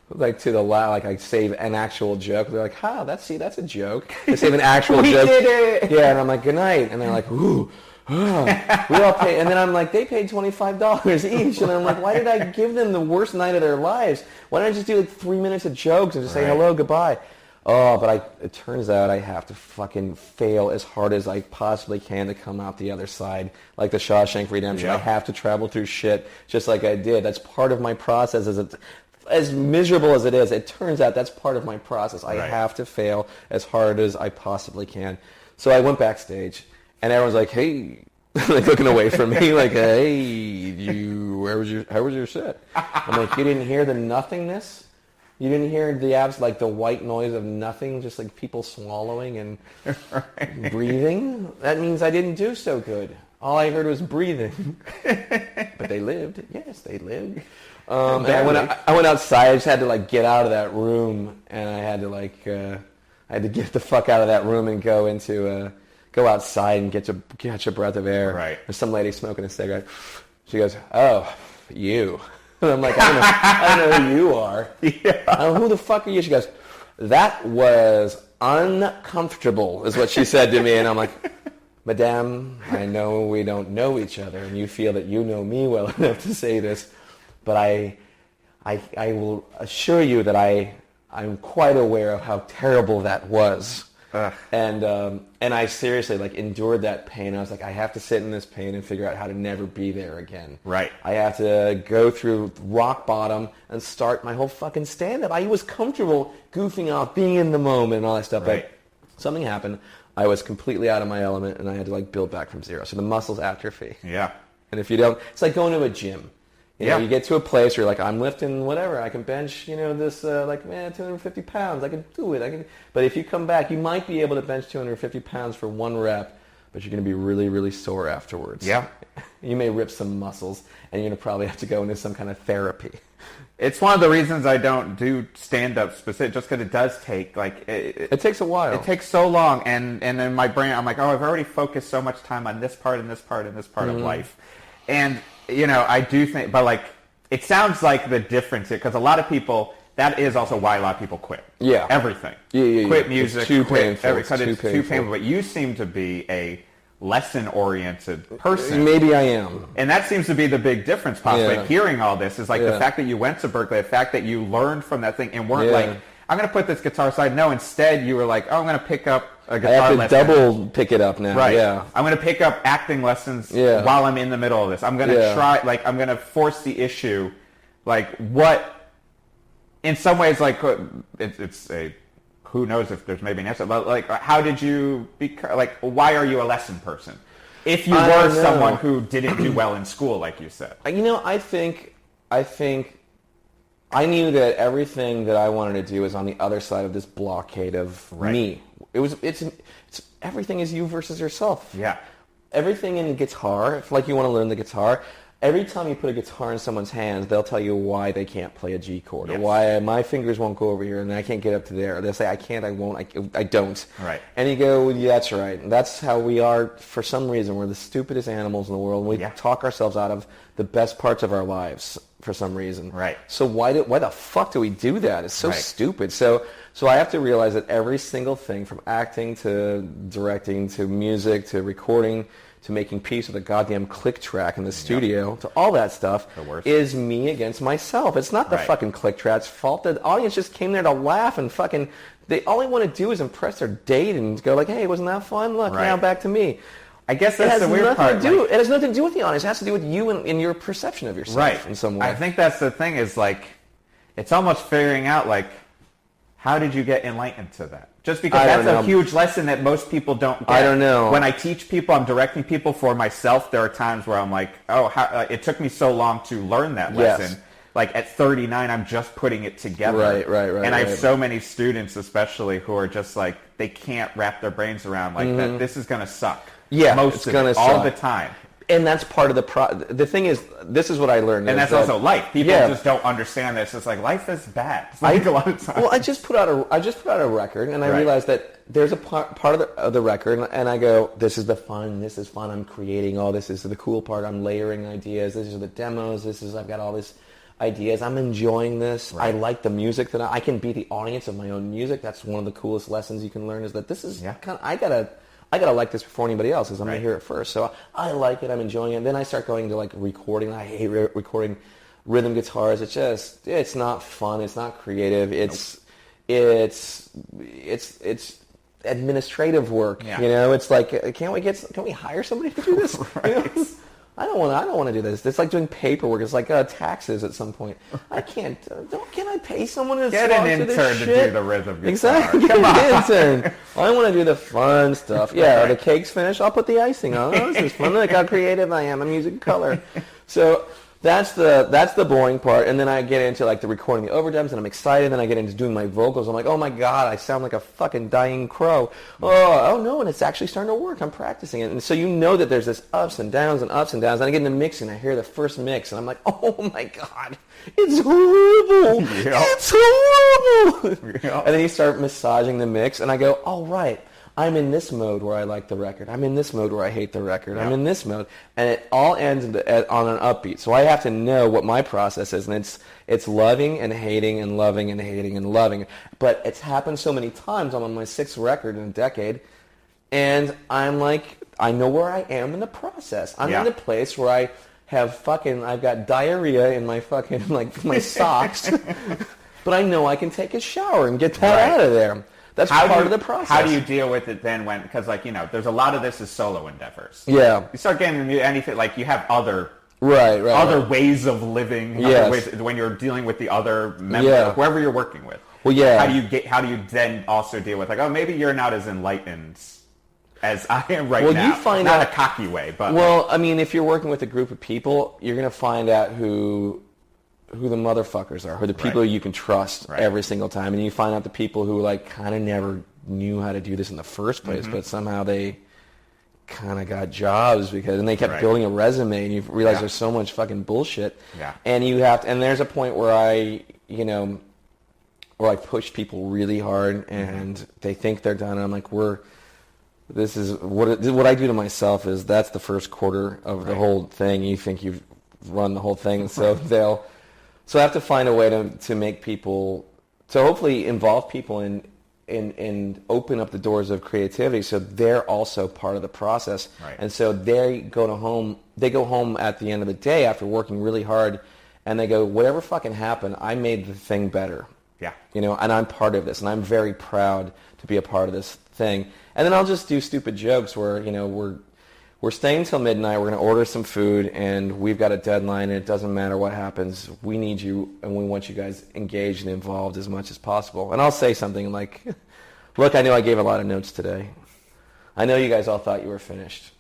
like to the like I save an actual joke. They're like, that's a joke. They save an actual joke. We did it! Yeah, and I'm like, "Good night." And they're like, "Ooh. We all pay," and then I'm like, they paid $25 each, and I'm like, why did I give them the worst night of their lives? Why don't I just do like 3 minutes of jokes and just say hello, goodbye? Oh, but it turns out I have to fucking fail as hard as I possibly can to come out the other side, like the Shawshank Redemption. I have to travel through shit just like I did. That's part of my process. As miserable as it is, it turns out that's part of my process. I have to fail as hard as I possibly can. So I went backstage. And everyone's like, "Hey," like looking away from me, like, "Hey, how was your set?" I'm like, "You didn't hear the nothingness? You didn't hear the the white noise of nothing, just like people swallowing and breathing? That means I didn't do so good. All I heard was breathing." But they lived. Yes, they lived. And I went outside. I just had to like get out of that room, and I had to get the fuck out of that room and go outside and catch a breath of air. Right. There's some lady smoking a cigarette. She goes, "Oh, you." And I'm like, I don't know who you are. Yeah. I don't know, who the fuck are you? She goes, "That was uncomfortable," is what she said to me. And I'm like, "Madame, I know we don't know each other, and you feel that you know me well enough to say this, but I will assure you that I'm quite aware of how terrible that was." And I seriously endured that pain. I was like, I have to sit in this pain and figure out how to never be there again. Right. I have to go through rock bottom and start my whole fucking stand-up. I was comfortable goofing off, being in the moment and all that stuff. Right. But something happened. I was completely out of my element, and I had to build back from zero. So the muscles atrophy. Yeah. And if you don't, it's like going to a gym. You know, you get to a place where you're like, I'm lifting whatever. I can bench, this 250 pounds. I can do it. But if you come back, you might be able to bench 250 pounds for one rep, but you're going to be really, really sore afterwards. Yeah. You may rip some muscles, and you're going to probably have to go into some kind of therapy. It's one of the reasons I don't do stand-up specific, just because it does take, it takes a while. It takes so long, and in my brain, I'm like, I've already focused so much time on this part and this part and this part of life. And I do think, but it sounds like the difference here, because a lot of people, that is also why a lot of people quit. Yeah. Everything. Yeah. Quit music, it's too quit painful. everything. It's too painful. But you seem to be a lesson-oriented person. Maybe I am. And that seems to be the big difference, possibly. Yeah. Hearing all this is the fact that you went to Berkeley, the fact that you learned from that thing and weren't I'm going to put this guitar aside. No, instead you were I'm going to pick up a guitar lesson. I have to double pick it up now. Right. Yeah. I'm going to pick up acting lessons while I'm in the middle of this. I'm going to try, I'm going to force the issue. What, in some ways, it's a, who knows if there's maybe an answer, but how did you become, why are you a lesson person? If you were someone who didn't do well in school, like you said. I think I knew that everything that I wanted to do was on the other side of this blockade of me. It's everything is you versus yourself. Yeah. Everything in guitar, if you want to learn the guitar, every time you put a guitar in someone's hands, they'll tell you why they can't play a G chord, or why my fingers won't go over here and I can't get up to there. They'll say, I can't, I won't, I don't. Right. And you go, yeah, that's right. And that's how we are, for some reason. We're the stupidest animals in the world. We talk ourselves out of the best parts of our lives. for some reason. Right. So why the fuck do we do that? It's so stupid. So I have to realize that every single thing, from acting to directing to music to recording to making peace with a goddamn click track in the studio to all that stuff is me against myself. It's not the fucking click track's fault. The audience just came there to laugh and fucking... all they want to do is impress their date and go like, hey, wasn't that fun? Look, now back to me. I guess that's the weird part. It has nothing to do with the audience. It has to do with you and your perception of yourself in some way. I think that's the thing is like, it's almost figuring out like, how did you get enlightened to that? Just because that's a huge lesson that most people don't get. I don't know. When I teach people, I'm directing people for myself, there are times where I'm like, it took me so long to learn that lesson. Like at 39, I'm just putting it together. Right. And I have so many students, especially, who are just like, they can't wrap their brains around like that. This is going to suck. Yeah, most of it, all the time. And that's part of the thing is, this is what I learned. And that's also life. People just don't understand this. It's like, life is bad. Like a lot of times. Well, I just put out a record, and I realized that there's a part of the record, and I go, this is fun, I'm creating all this is the cool part, I'm layering ideas, this is the demos, I've got all this ideas, I'm enjoying this, I like the music, that I can be the audience of my own music. That's one of the coolest lessons you can learn, is that this is I gotta like this before anybody else, because I'm gonna hear it first. So I like it, I'm enjoying it. And then I start going to like recording. I hate recording rhythm guitars. It's not fun. It's not creative. It's administrative work. Yeah. You know, it's like, can we hire somebody to do this? You know? I don't want to do this. It's like doing paperwork. It's like taxes at some point. I can't. Can I pay someone to get an intern to do the rhythm guitar? Exactly. Get an intern. I want to do the fun stuff. Yeah, the cake's finished. I'll put the icing on. Oh, this is fun. Look how creative I am. I'm using color. So that's the boring part. And then I get into like the recording the overdubs, and I'm excited. Then I get into doing my vocals. I'm like, oh my god, I sound like a fucking dying crow. Oh no, and it's actually starting to work. I'm practicing it, and so you know that there's this ups and downs and ups and downs. And I get into mixing. I hear the first mix, and I'm like, oh my god, it's horrible. It's horrible. And then you start massaging the mix, and I go, all right. I'm in this mode where I like the record. I'm in this mode where I hate the record. I'm in this mode. And it all ends on an upbeat. So I have to know what my process is. And it's loving and hating and loving and hating and loving. But it's happened so many times. I'm on my 6th record in a decade. And I'm like, I know where I am in the process. I'm in the place where I've got diarrhea in my fucking, like, my socks. But I know I can take a shower and get that out of there. That's part of the process. How do you deal with it then when, because like, you know, there's a lot of this is solo endeavors. Yeah. You start getting anything, like you have other ways of living, other ways, when you're dealing with the other members, whoever you're working with. Well, yeah. How do you then also deal with like, oh, maybe you're not as enlightened as I am now. You find not out, a cocky way, but. Well, I mean, if you're working with a group of people, you're going to find out who the motherfuckers are, who the people you can trust every single time. And you find out the people who like kind of never knew how to do this in the first place, but somehow they kind of got jobs and they kept building a resume, and you realize there's so much fucking bullshit. Yeah. And and there's a point where I push people really hard, and they think they're done, and I'm like, what I do to myself is that's the first quarter of the whole thing. You think you've run the whole thing, so So I have to find a way to make people, to hopefully involve people in open up the doors of creativity, so they're also part of the process. Right. And so they go home at the end of the day after working really hard, and they go, whatever fucking happened, I made the thing better. Yeah. You know, and I'm part of this, and I'm very proud to be a part of this thing. And then I'll just do stupid jokes where, you know, we're staying till midnight, we're going to order some food, and we've got a deadline, and it doesn't matter what happens. We need you, and we want you guys engaged and involved as much as possible. And I'll say something like, look, I know I gave a lot of notes today. I know you guys all thought you were finished,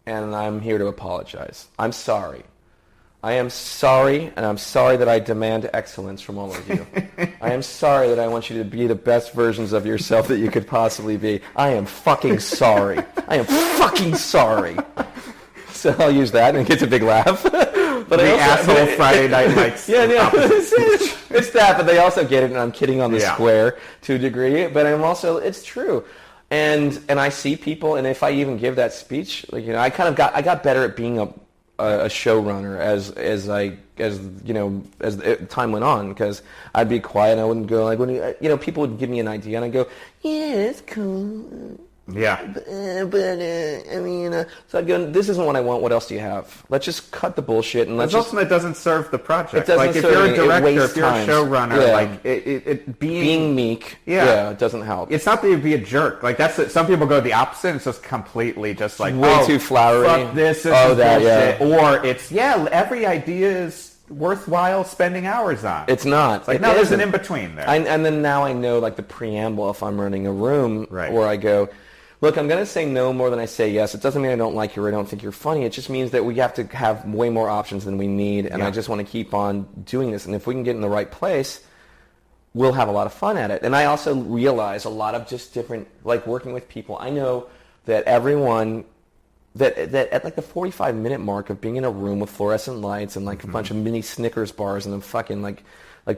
and I'm here to apologize. I'm sorry. I am sorry, and I'm sorry that I demand excellence from all of you. I am sorry that I want you to be the best versions of yourself that you could possibly be. I am fucking sorry. I am fucking sorry. So I'll use that, and it gets a big laugh. But asshole Friday Night Lights. It's that, but they also get it, and I'm kidding on the square to a degree. But I'm also, it's true. And I see people, and if I even give that speech, like, you know, I got better at being a showrunner as time went on, because I'd be quiet and I wouldn't go like, when people would give me an idea and I'd go, yeah, it's cool. Yeah. So I'd go, this isn't what I want. What else do you have? Let's just cut the bullshit and let's ultimately it doesn't serve the project. It doesn't like if serve you're a it director, if you're a times. showrunner, like it being meek, it doesn't help. It's not that you'd be a jerk. Like some people go the opposite. It's just completely just like way too flowery. Fuck this is bullshit. Or it's every idea is worthwhile spending hours on. It's not. It's like no, there's an in between there. And then now I know like the preamble if I'm running a room where I go, look, I'm going to say no more than I say yes. It doesn't mean I don't like you or I don't think you're funny. It just means that we have to have way more options than we need, and I just want to keep on doing this. And if we can get in the right place, we'll have a lot of fun at it. And I also realize a lot of just different, like working with people. I know that everyone, that at like the 45-minute mark of being in a room with fluorescent lights and like a bunch of mini Snickers bars and then fucking like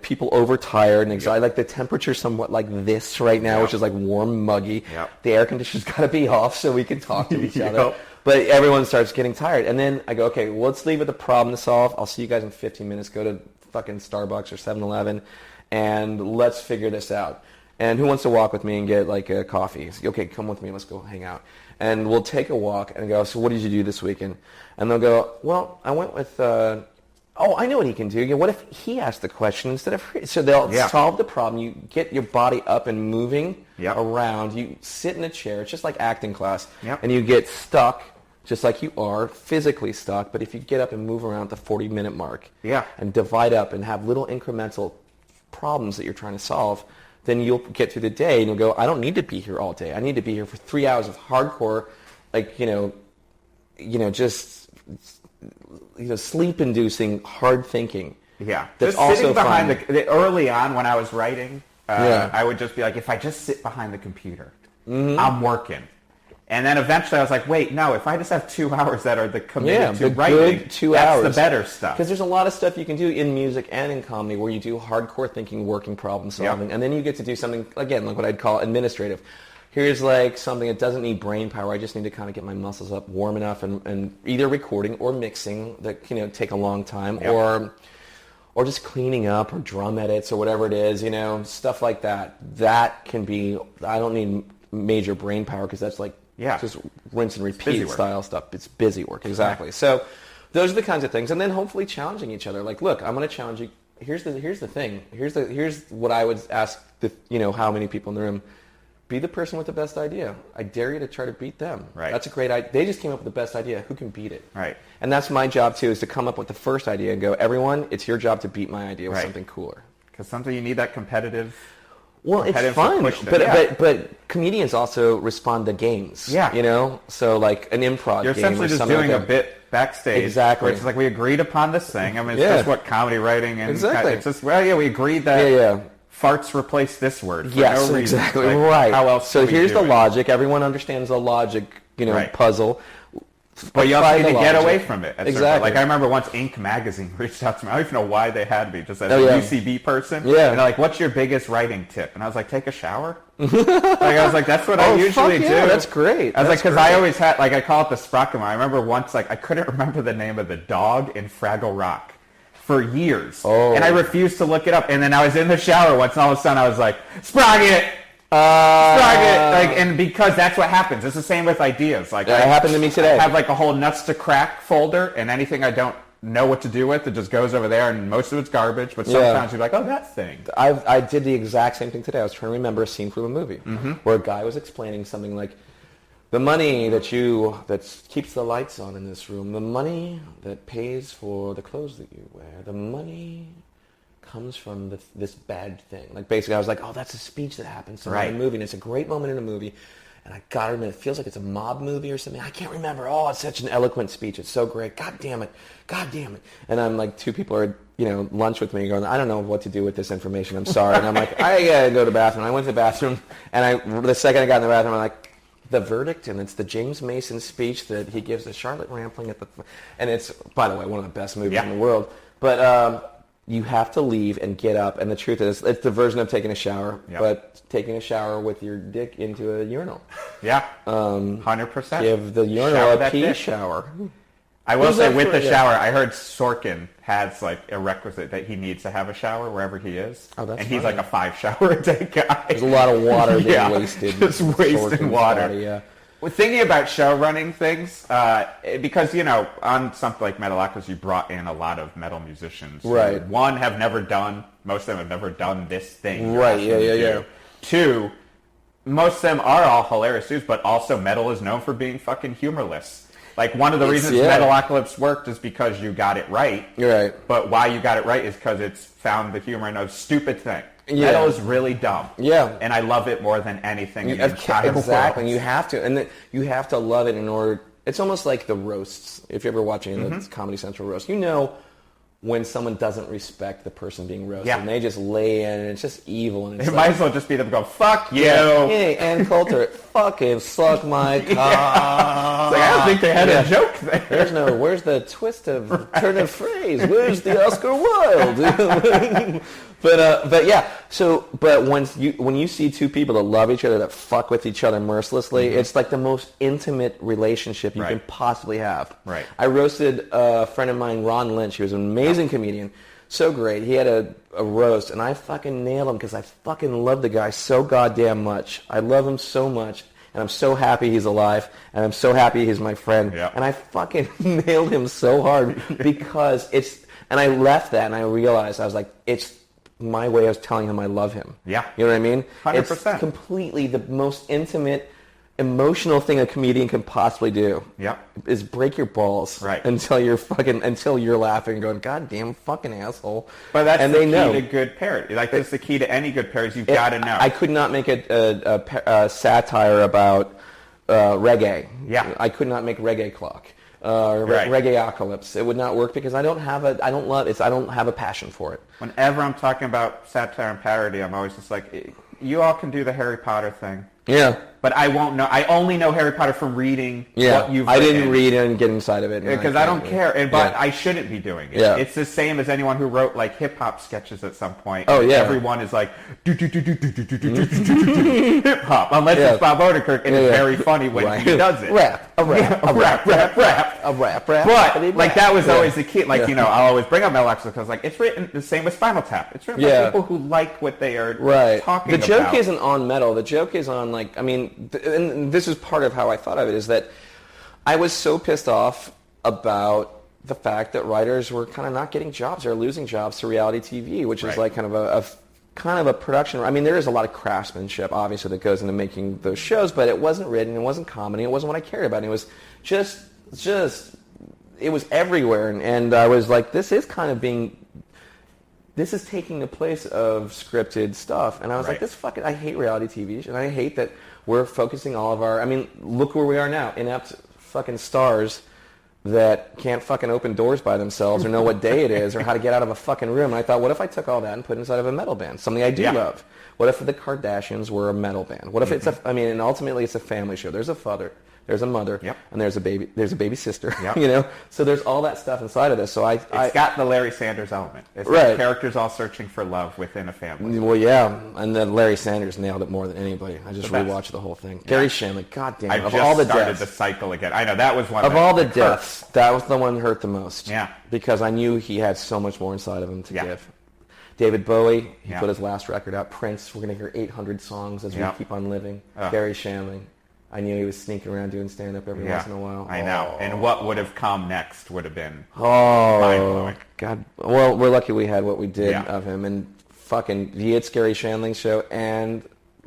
people overtired and excited. Like the temperature's somewhat like this right now, which is like warm, muggy. The air conditioner's got to be off so we can talk to each other. But everyone starts getting tired. And then I go, okay, well, let's leave with a problem to solve. I'll see you guys in 15 minutes. Go to fucking Starbucks or 7-Eleven and let's figure this out. And who wants to walk with me and get like a coffee? Okay, come with me. Let's go hang out. And we'll take a walk and go, so what did you do this weekend? And they'll go, well, I went with... I know what he can do. What if he asked the question instead of her? So they'll solve the problem. You get your body up and moving around. You sit in a chair. It's just like acting class. And you get stuck just like you are, physically stuck. But if you get up and move around the 40-minute mark and divide up and have little incremental problems that you're trying to solve, then you'll get through the day and you'll go, I don't need to be here all day. I need to be here for 3 hours of hardcore, sleep-inducing hard thinking. Yeah, that's just also sitting behind fun. early on when I was writing, I would just be like, if I just sit behind the computer, I'm working. And then eventually I was like, wait, no, if I just have 2 hours that are committed to writing, good 2 hours. That's the better stuff. Because there's a lot of stuff you can do in music and in comedy where you do hardcore thinking, working, problem solving, and then you get to do something, again, like what I'd call administrative. Here's like something that doesn't need brain power. I just need to kind of get my muscles up warm enough and either recording or mixing that take a long time or just cleaning up or drum edits or whatever it is, stuff like that. That can be, I don't need major brain power because that's like just rinse and repeat style stuff. It's busy work, exactly. Yeah. So those are the kinds of things. And then hopefully challenging each other. Like, look, I'm going to challenge you. Here's the thing. Here's what I would ask how many people in the room. Be the person with the best idea. I dare you to try to beat them. Right. That's a great idea. They just came up with the best idea. Who can beat it? Right. And that's my job, too, is to come up with the first idea and go, everyone, it's your job to beat my idea with something cooler. Because sometimes you need that competitive... Well, it's fun, but comedians also respond to games. Yeah. So like an improv You're game essentially or just something doing like a bit backstage. Exactly. Where it's like we agreed upon this thing. I mean, it's just what comedy writing and... Exactly. It's just, we agreed that... Farts replace this word. Yes, no exactly. Like, right. How else so here's the logic. Everyone understands the logic, puzzle. But you also need to get away from it. Exactly. Like I remember once Inc. magazine reached out to me. I don't even know why they had me, just as a UCB person. Yeah. And they're like, what's your biggest writing tip? And I was like, take a shower. I was like, that's what I usually do. That's great. I was like, because I always had, like, I call it the Sprockema. I remember once, like, I couldn't remember the name of the dog in Fraggle Rock for years. And I refused to look it up. And then I was in the shower once, and all of a sudden I was like, Sprocket! Sprocket! Like, and because that's what happens. It's the same with ideas. Like, it happened to me today. I have like a whole nuts to crack folder, and anything I don't know what to do with, it just goes over there, and most of it's garbage, but sometimes you're like, oh, that thing. I did the exact same thing today. I was trying to remember a scene from a movie where a guy was explaining something like, the money that keeps the lights on in this room, the money that pays for the clothes that you wear, the money comes from this bad thing. Like, basically, I was like, oh, that's a speech that happens in a movie, and it's a great moment in a movie. And I got to admit, it feels like it's a mob movie or something. I can't remember. Oh, it's such an eloquent speech. It's so great. God damn it. God damn it. And I'm like, two people are, lunch with me going, I don't know what to do with this information. I'm sorry. And I'm like, I got to go to the bathroom. I went to the bathroom, and the second I got in the bathroom, I'm like, the verdict, and it's the James Mason speech that he gives to Charlotte Rampling and it's, by the way, one of the best movies in the world. But you have to leave and get up, and the truth is, it's the version of taking a shower, but taking a shower with your dick into a urinal. Yeah, 100%. Give the urinal a pee shower. I will Who's say up with for the it? Yeah. shower, I heard Sorkin has like a requisite that he needs to have a shower wherever he is. Oh, that's and he's funny. like a 5 shower a day guy. There's a lot of water being Yeah, wasted. just wasting Sorkin's water. body, yeah. Well, thinking about show running things, because, on something like Metalocalypse, you brought in a lot of metal musicians. Right. One, most of them have never done this thing. Right, you're asking them to yeah. do. Two, most of them are all hilarious dudes, but also metal is known for being fucking humorless. Like, one of the reasons Metalocalypse worked is because you got it right. You're right. But why you got it right is because it's found the humor in a stupid thing. Yeah. Metal is really dumb. Yeah. And I love it more than anything in the entire Exactly. world. You have to. And you have to love it in order. It's almost like the roasts. If you're ever watching the Comedy Central roast, when someone doesn't respect the person being roasted. Yeah. And they just lay in, and it's just evil. And it's It might as well just be them go, fuck you. Hey, Ann Coulter, fucking suck my cock. It's like, I don't think they had a joke there. Where's the twist of turn of phrase? Where's the Oscar Wilde? But yeah. So, but when you see two people that love each other, that fuck with each other mercilessly, it's like the most intimate relationship you can possibly have. Right. I roasted a friend of mine, Ron Lynch. He was an amazing comedian. So great. He had a roast, and I fucking nailed him because I fucking love the guy so goddamn much. I love him so much. And I'm so happy he's alive, and I'm so happy he's my friend. Yep. And I fucking nailed him so hard because and I left that and I realized, I was like, it's my way of telling him I love him. Yeah. You know what I mean? 100%. It's completely the most intimate, emotional thing a comedian can possibly do. Yep. Is break your balls. Right. Until you're laughing and going, God damn fucking asshole. But that's and the they key know. to good parody. Like, that's the key to any good parody. You've got to know. I could not make a satire about reggae. Yeah. I could not make reggae clock. Right. Reggaeocalypse. It would not work because I don't have a passion for it. Whenever I'm talking about satire and parody, I'm always just like, you all can do the Harry Potter thing. Yeah. But I won't know. I only know Harry Potter from reading what you've I written. didn't read it and get inside of it. Because I don't care. But I shouldn't be doing it. Yeah. It's the same as anyone who wrote like hip hop sketches at some point. Oh, yeah. Everyone is like hip hop. Unless it's Bob Odenkirk, and it's very funny when he does it. Rap. But like that was always the key. Like I'll always bring up Metalocalypse because like it's written the same with Spinal Tap. It's written by people who like what they are talking about. The joke isn't on metal. The joke is on and this is part of how I thought of it, is that I was so pissed off about the fact that writers were kind of not getting jobs or losing jobs to reality TV, which is like kind of a production. I mean, there is a lot of craftsmanship, obviously, that goes into making those shows, but it wasn't written, it wasn't comedy, it wasn't what I cared about. It was just it was everywhere, and I was like, this is taking the place of scripted stuff. And I was like, I hate reality TV, and I hate that we're focusing all of our, look where we are now, inept fucking stars that can't fucking open doors by themselves or know what day it is or how to get out of a fucking room. And I thought, what if I took all that and put it inside of a metal band, something I do love? What if the Kardashians were a metal band? What if it's and ultimately it's a family show. There's a father, there's a mother, and there's a baby sister, So there's all that stuff inside of this. So it's got the Larry Sanders element. It's the characters all searching for love within a family. Well, yeah, and then Larry Sanders nailed it more than anybody. I just rewatched the whole thing. Gary Shandling, goddamn, I've of just all the started deaths, the cycle again. I know that was one of all the deaths, that was the one that hurt the most. Yeah, because I knew he had so much more inside of him to give. David Bowie, he put his last record out. Prince, we're going to hear 800 songs as we keep on living. Gary Shandling, I knew he was sneaking around doing stand-up every once in a while. I know. And what would have come next would have been mind-blowing. God. Well, we're lucky we had what we did of him. And fucking, he had Gary Shandling's show and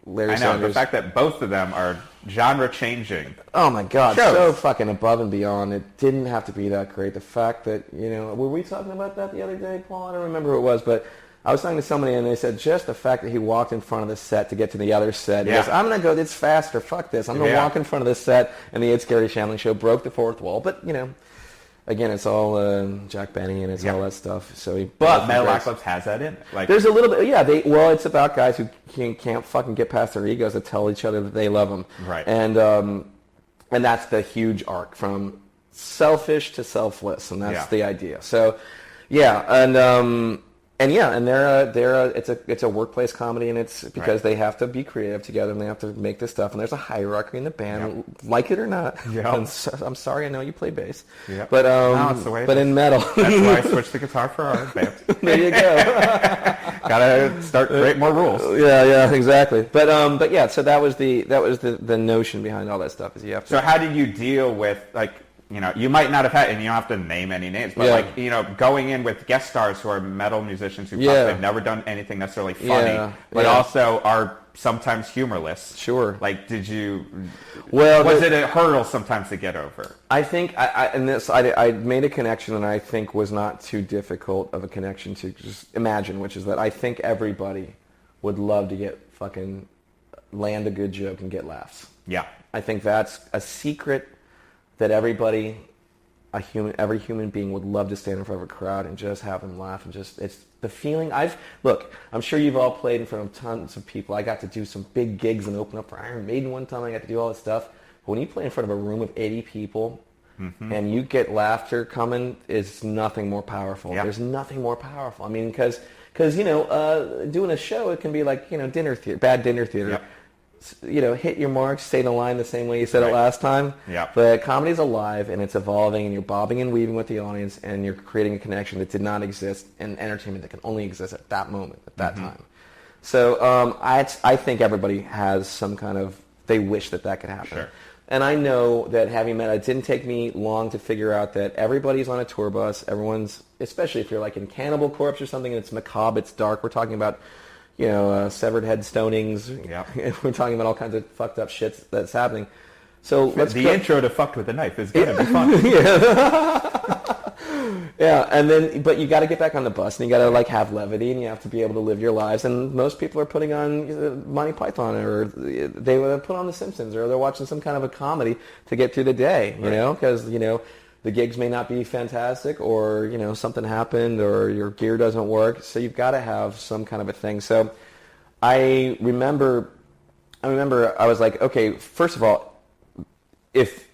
Larry Sanders. The fact that both of them are genre-changing. Oh, my God. Shows. So fucking above and beyond. It didn't have to be that great. The fact that, were we talking about that the other day, Paul? I don't remember who it was, but I was talking to somebody, and they said just the fact that he walked in front of the set to get to the other set. He goes, I'm going to go this faster. Fuck this. I'm going to walk in front of this set. And the It's Gary Shandling show broke the fourth wall. But, again, it's all Jack Benny and it's all that stuff. So but Metalocalypse has that in it. Like, there's a little bit, it's about guys who can't fucking get past their egos to tell each other that they love them. Right. And that's the huge arc from selfish to selfless, and that's the idea. So, and And it's a workplace comedy, and it's because they have to be creative together and they have to make this stuff, and there's a hierarchy in the band, like it or not. Yeah. I'm sorry, I know you play bass, but no, it's the way it is. in metal, that's why I switched to guitar for our band. There you go. Gotta start creating more rules. Yeah, exactly. But yeah, so that was the notion behind all that stuff. Is you have to. So how did you deal with you might not have had, and you don't have to name any names, but going in with guest stars who are metal musicians who probably have never done anything necessarily funny, but also are sometimes humorless. Sure. Like, did you? Well, was it a hurdle sometimes to get over? I think I made a connection that I think was not too difficult of a connection to just imagine, which is that I think everybody would love to get fucking land a good joke and get laughs. Yeah. I think that's a secret that every human being would love to stand in front of a crowd and just have them laugh, and it's the feeling. I'm sure you've all played in front of tons of people. I got to do some big gigs and open up for Iron Maiden one time. I got to do all this stuff. But when you play in front of a room of 80 people and you get laughter coming, is nothing more powerful. There's nothing more powerful. I mean, because doing a show, it can be like dinner theater, bad dinner theater. Yep. Hit your marks, say the line the same way you said it last time. Yeah. But comedy's alive, and it's evolving, and you're bobbing and weaving with the audience, and you're creating a connection that did not exist in entertainment that can only exist at that moment, at that time. So I think everybody has some kind of, they wish that could happen. Sure. And I know that having met, it didn't take me long to figure out that everybody's on a tour bus. Everyone's, especially if you're like in Cannibal Corpse or something, and it's macabre, it's dark. We're talking about severed head stonings. We're talking about all kinds of fucked up shit that's happening. So intro to Fucked with a Knife is going to be fun. Yeah, and then, but you got to get back on the bus, and you got to have levity, and you have to be able to live your lives. And most people are putting on Monty Python, or they would put on The Simpsons, or they're watching some kind of a comedy to get through the day. Because the gigs may not be fantastic, or something happened, or your gear doesn't work. So you've got to have some kind of a thing. So I remember I was like, okay, first of all, if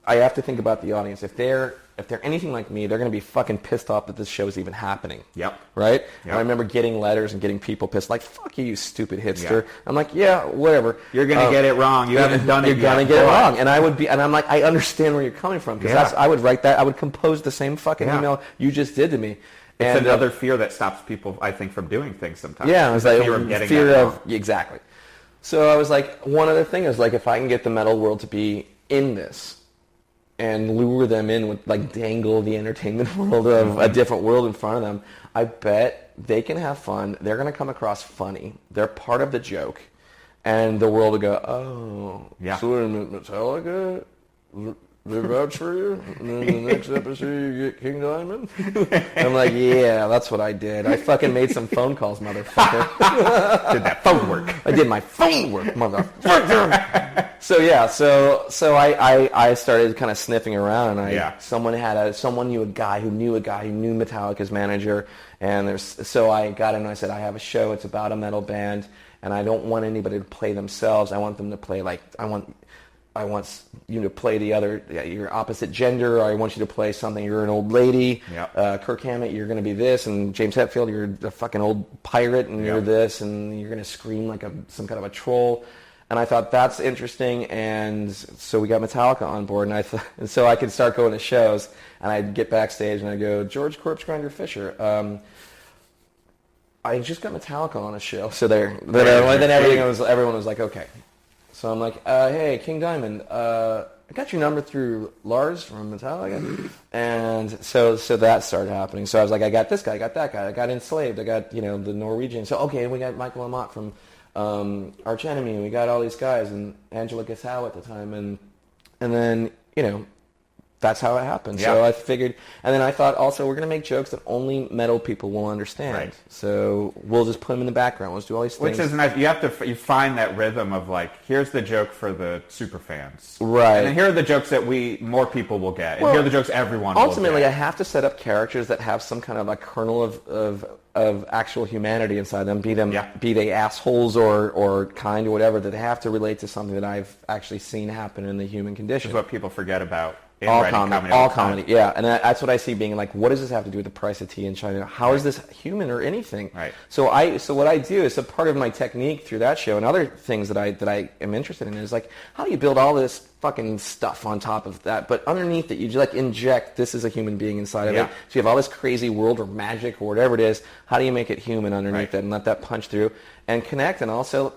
I have to think about the audience, if they're anything like me, they're going to be fucking pissed off that this show is even happening. Yep. Right? Yep. And I remember getting letters and getting people pissed, like, fuck you, you stupid hipster. Yeah. I'm like, yeah, whatever. You're going to get it wrong. You haven't done it yet. You're going to get it wrong. And I'm like, I understand where you're coming from. Because I would write that. I would compose the same fucking email you just did to me. It's another fear that stops people, I think, from doing things sometimes. Yeah. It's like fear of exactly. So I was like, one other thing is, like, if I can get the metal world to be in this, and lure them in with, dangle the entertainment world of a different world in front of them, I bet they can have fun. They're going to come across funny. They're part of the joke. And the world will go, oh, so in Metallica, they vouch for you? And then the next episode you get King Diamond? I'm like, yeah, that's what I did. I fucking made some phone calls, motherfucker. Did that phone work. I did my phone work, motherfucker. So I started kind of sniffing around, and someone knew a guy who knew Metallica's manager, and so I got in and I said, I have a show, it's about a metal band, and I don't want anybody to play themselves. I want them to play I want you to play your opposite gender, or I want you to play something, you're an old lady. Yep. Kirk Hammett, you're going to be this, and James Hetfield, you're a fucking old pirate, and you're this, and you're going to scream like some kind of a troll. And I thought, that's interesting, and so we got Metallica on board, and so I could start going to shows, and I'd get backstage, and I'd go, George Corpse Grinder Fisher, I just got Metallica on a show. So then everyone was like, okay. So I'm like, hey, King Diamond, I got your number through Lars from Metallica. And so that started happening. So I was like, I got this guy, I got that guy, I got Enslaved, I got, the Norwegian. So, okay, we got Michael Amott from Arch Enemy, we got all these guys, and Angela Gissau at the time. And then, that's how it happened. Yeah. So I figured, and then I thought also we're going to make jokes that only metal people will understand. Right. So we'll just put them in the background. We'll just do all these things. Which is nice. You find that rhythm of here's the joke for the super fans. Right. And then here are the jokes that more people will get. And here are the jokes everyone will get. Ultimately, I have to set up characters that have some kind of kernel of actual humanity inside them, be they assholes or kind or whatever, that they have to relate to something that I've actually seen happen in the human condition. Which is what people forget about in all writing comedy, all all the time. comedy, yeah. And that's what I see being like, what does this have to do with the price of tea in China? How is this human or anything? Right. So what I do is a part of my technique through that show and other things that I am interested in is like, how do you build all this fucking stuff on top of that? But underneath it, you like inject, this is a human being inside of it. So you have all this crazy world or magic or whatever it is. How do you make it human underneath it and let that punch through and connect and also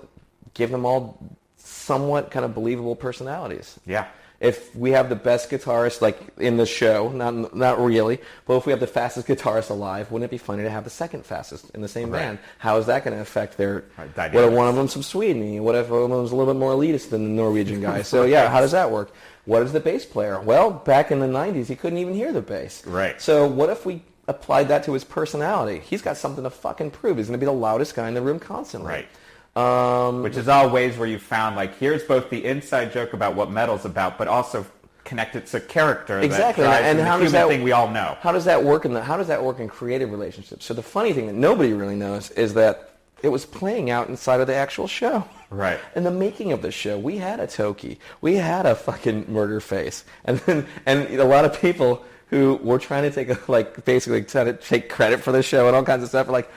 give them all somewhat kind of believable personalities? Yeah. If we have the best guitarist, like in the show, not really, but if we have the fastest guitarist alive, wouldn't it be funny to have the second fastest in the same band? How is that going to affect their? What if one of them's from Sweden? What if one of them's a little bit more elitist than the Norwegian guy? So yeah, how does that work? What is the bass player? Well, back in the '90s, he couldn't even hear the bass. Right. So what if we applied that to his personality? He's got something to fucking prove. He's going to be the loudest guy in the room constantly. Right. Which is all ways where you found like here's both the inside joke about what metal's about, but also connected to character. Exactly, that and the how does human that thing we all know? How does that work how does that work in creative relationships? So the funny thing that nobody really knows is that it was playing out inside of the actual show. Right. In the making of the show, we had a Toki, we had a fucking murder face, and a lot of people who were trying to basically try to take credit for the show and all kinds of stuff are like,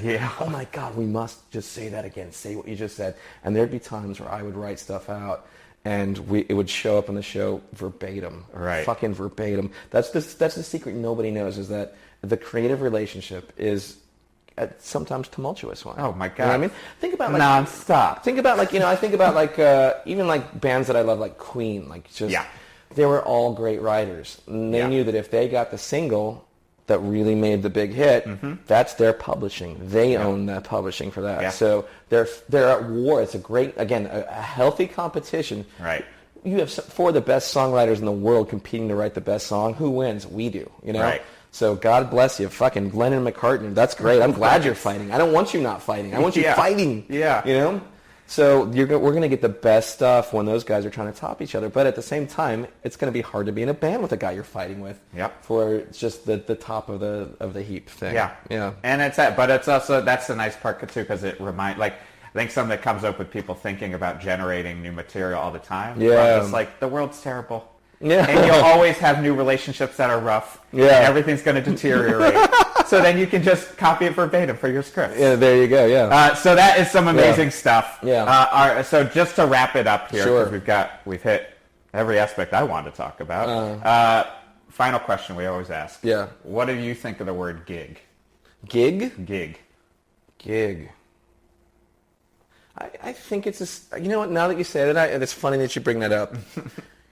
yeah. Oh my God, we must just say that again. Say what you just said. And there'd be times where I would write stuff out, and it would show up on the show verbatim. Right. Fucking verbatim. That's the secret nobody knows is that the creative relationship is a sometimes tumultuous one. Oh my God. You know what I mean? Think about nonstop. Think about I think about even like bands that I love like Queen. They were all great writers. And they knew that if they got the single that really made the big hit, that's their publishing. They own that publishing for that. Yeah. So they're at war. It's a great, again, a healthy competition. Right. You have four of the best songwriters in the world competing to write the best song. Who wins? We do. You know. Right. So God bless you, fucking Lennon and McCartney. That's great. I'm glad you're fighting. I don't want you not fighting. I want you fighting. Yeah. You know. So we're going to get the best stuff when those guys are trying to top each other. But at the same time, it's going to be hard to be in a band with a guy you're fighting with. Yep. For just the top of the heap thing. Yeah. Yeah. And it's also that's the nice part too because it I think something that comes up with people thinking about generating new material all the time. Yeah. It's like the world's terrible. Yeah. And you'll always have new relationships that are rough. Yeah. Everything's going to deteriorate. So then you can just copy it verbatim for your script. Yeah, there you go, yeah. So that is some amazing stuff. Yeah. So just to wrap it up here, Sure. because we've hit every aspect I wanted to talk about. Final question we always ask. Yeah. What do you think of the word gig? Gig? Gig. I think it's you know what, now that you say that, it's funny that you bring that up.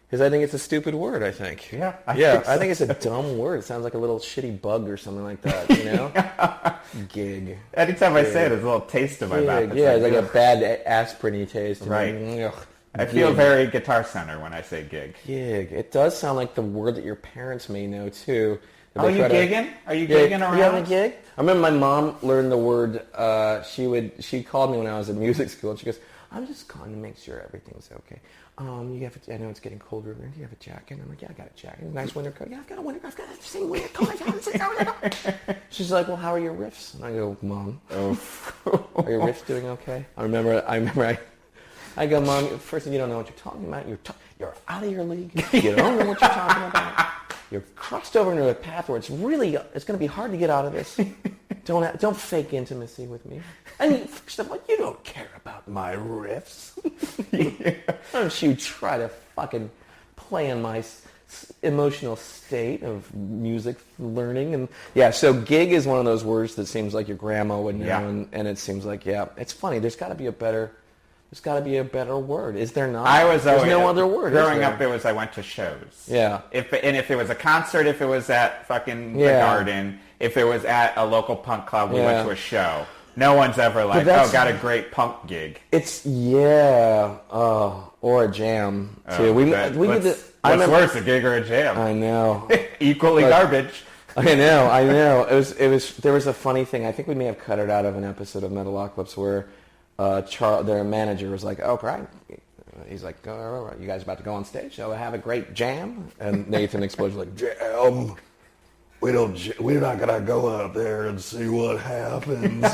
Because I think it's a stupid word, I think. Yeah. I think it's a dumb word. It sounds like a little shitty bug or something like that, you know? Gig. Anytime I say it, there's a little taste in my mouth. Yeah, it's like a bad aspirin-y taste. Right. Ugh. I feel very Guitar Center when I say gig. Gig. It does sound like the word that your parents may know, too. Are you gigging? Are you gigging around? You having a gig? I remember my mom learned the word. She called me when I was at music school, and she goes, I'm just calling to make sure everything's okay. I know it's getting colder. Do you have a jacket? I'm like, yeah, I got a jacket. Nice winter coat. Yeah, I've got a winter coat. I've got the same winter coat. She's like, well, how are your riffs? And I go, Mom, are your riffs doing okay? I remember I go, Mom, first thing, you don't know what you're talking about. You're out of your league. You don't know what you're talking about. You're crossed over into a path where it's going to be hard to get out of this. Don't fake intimacy with me. And first of all, you don't care about my riffs. Don't you try to fucking play in my emotional state of music learning. And yeah, so gig is one of those words that seems like your grandma would know, and it seems like, it's funny. There's got to be a better word. Is there not? There's no other word. Growing up, I went to shows. Yeah. If it was a concert, if it was at fucking the Garden, if it was at a local punk club, we went to a show. No one's ever like, got a great punk gig. It's or a jam too. What's worse, a gig or a jam? I know. Equally garbage. I know. There was a funny thing. I think we may have cut it out of an episode of Metalocalypse where their manager was like, "Oh, right." He's like, "Oh, you guys about to go on stage? So have a great jam." And Nathan explodes like, "Jam? We're not gonna go out there and see what happens.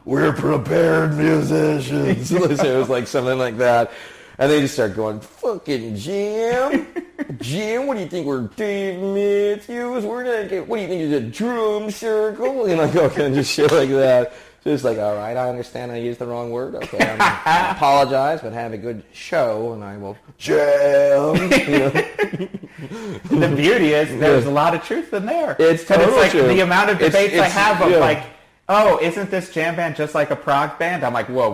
We're prepared musicians." So it was like something like that. And they just start going, fucking Jim. Jim, what do you think we're Dave Matthews? We're not get, what do you think is a drum circle? And like, okay, and just shit like that. Just like, all right, I understand I used the wrong word. Okay, I apologize, but have a good show, and I will jam. You know? The beauty is there's a lot of truth in there. It's totally like true. The amount of debates I have of yeah. like, oh, isn't this jam band just like a prog band? I'm like, whoa,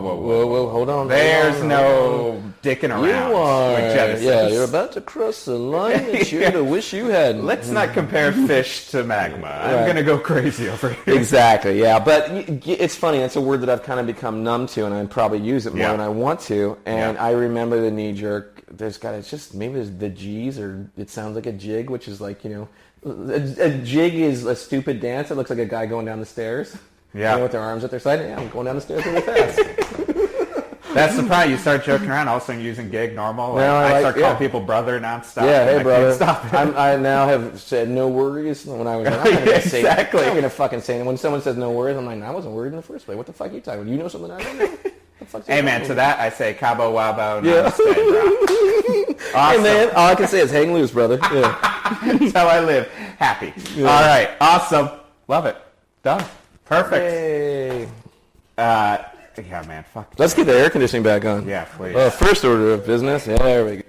hold on. There's no dicking around You are, with Genesis. yeah, you're about to cross the line that you're to wish you hadn't. Let's not compare fish to magma. I'm going to go crazy over here. Exactly, yeah. But it's funny. That's a word that I've kind of become numb to, and I probably use it more than I want to. And I remember the knee-jerk, it's just, maybe there's the G's, or it sounds like a jig, which is like, you know, a jig is a stupid dance. It looks like a guy going down the stairs. Yeah. You know, with their arms at their side. Yeah, I'm going down the stairs really fast. That's the problem. You start joking around, all of a sudden using gig normal. Now I start calling people brother nonstop. Yeah, hey, brother. Stop it. I now have said no worries. When I was like, I'm not going to say exactly. I'm not going to fucking say it. When someone says no worries, I'm like, I wasn't worried in the first place. What the fuck are you talking about? You know something I don't know? Hey, man, to that I say cabo wabo namaste, bro. Awesome. Hey, man, all I can say is hang loose, brother. Yeah. That's how I live. Happy. Yeah. All right. Awesome. Love it. Done. Perfect. Hey. Yeah, man. Fuck. Let's get the air conditioning back on. Yeah, please. First order of business. Yeah, there we go.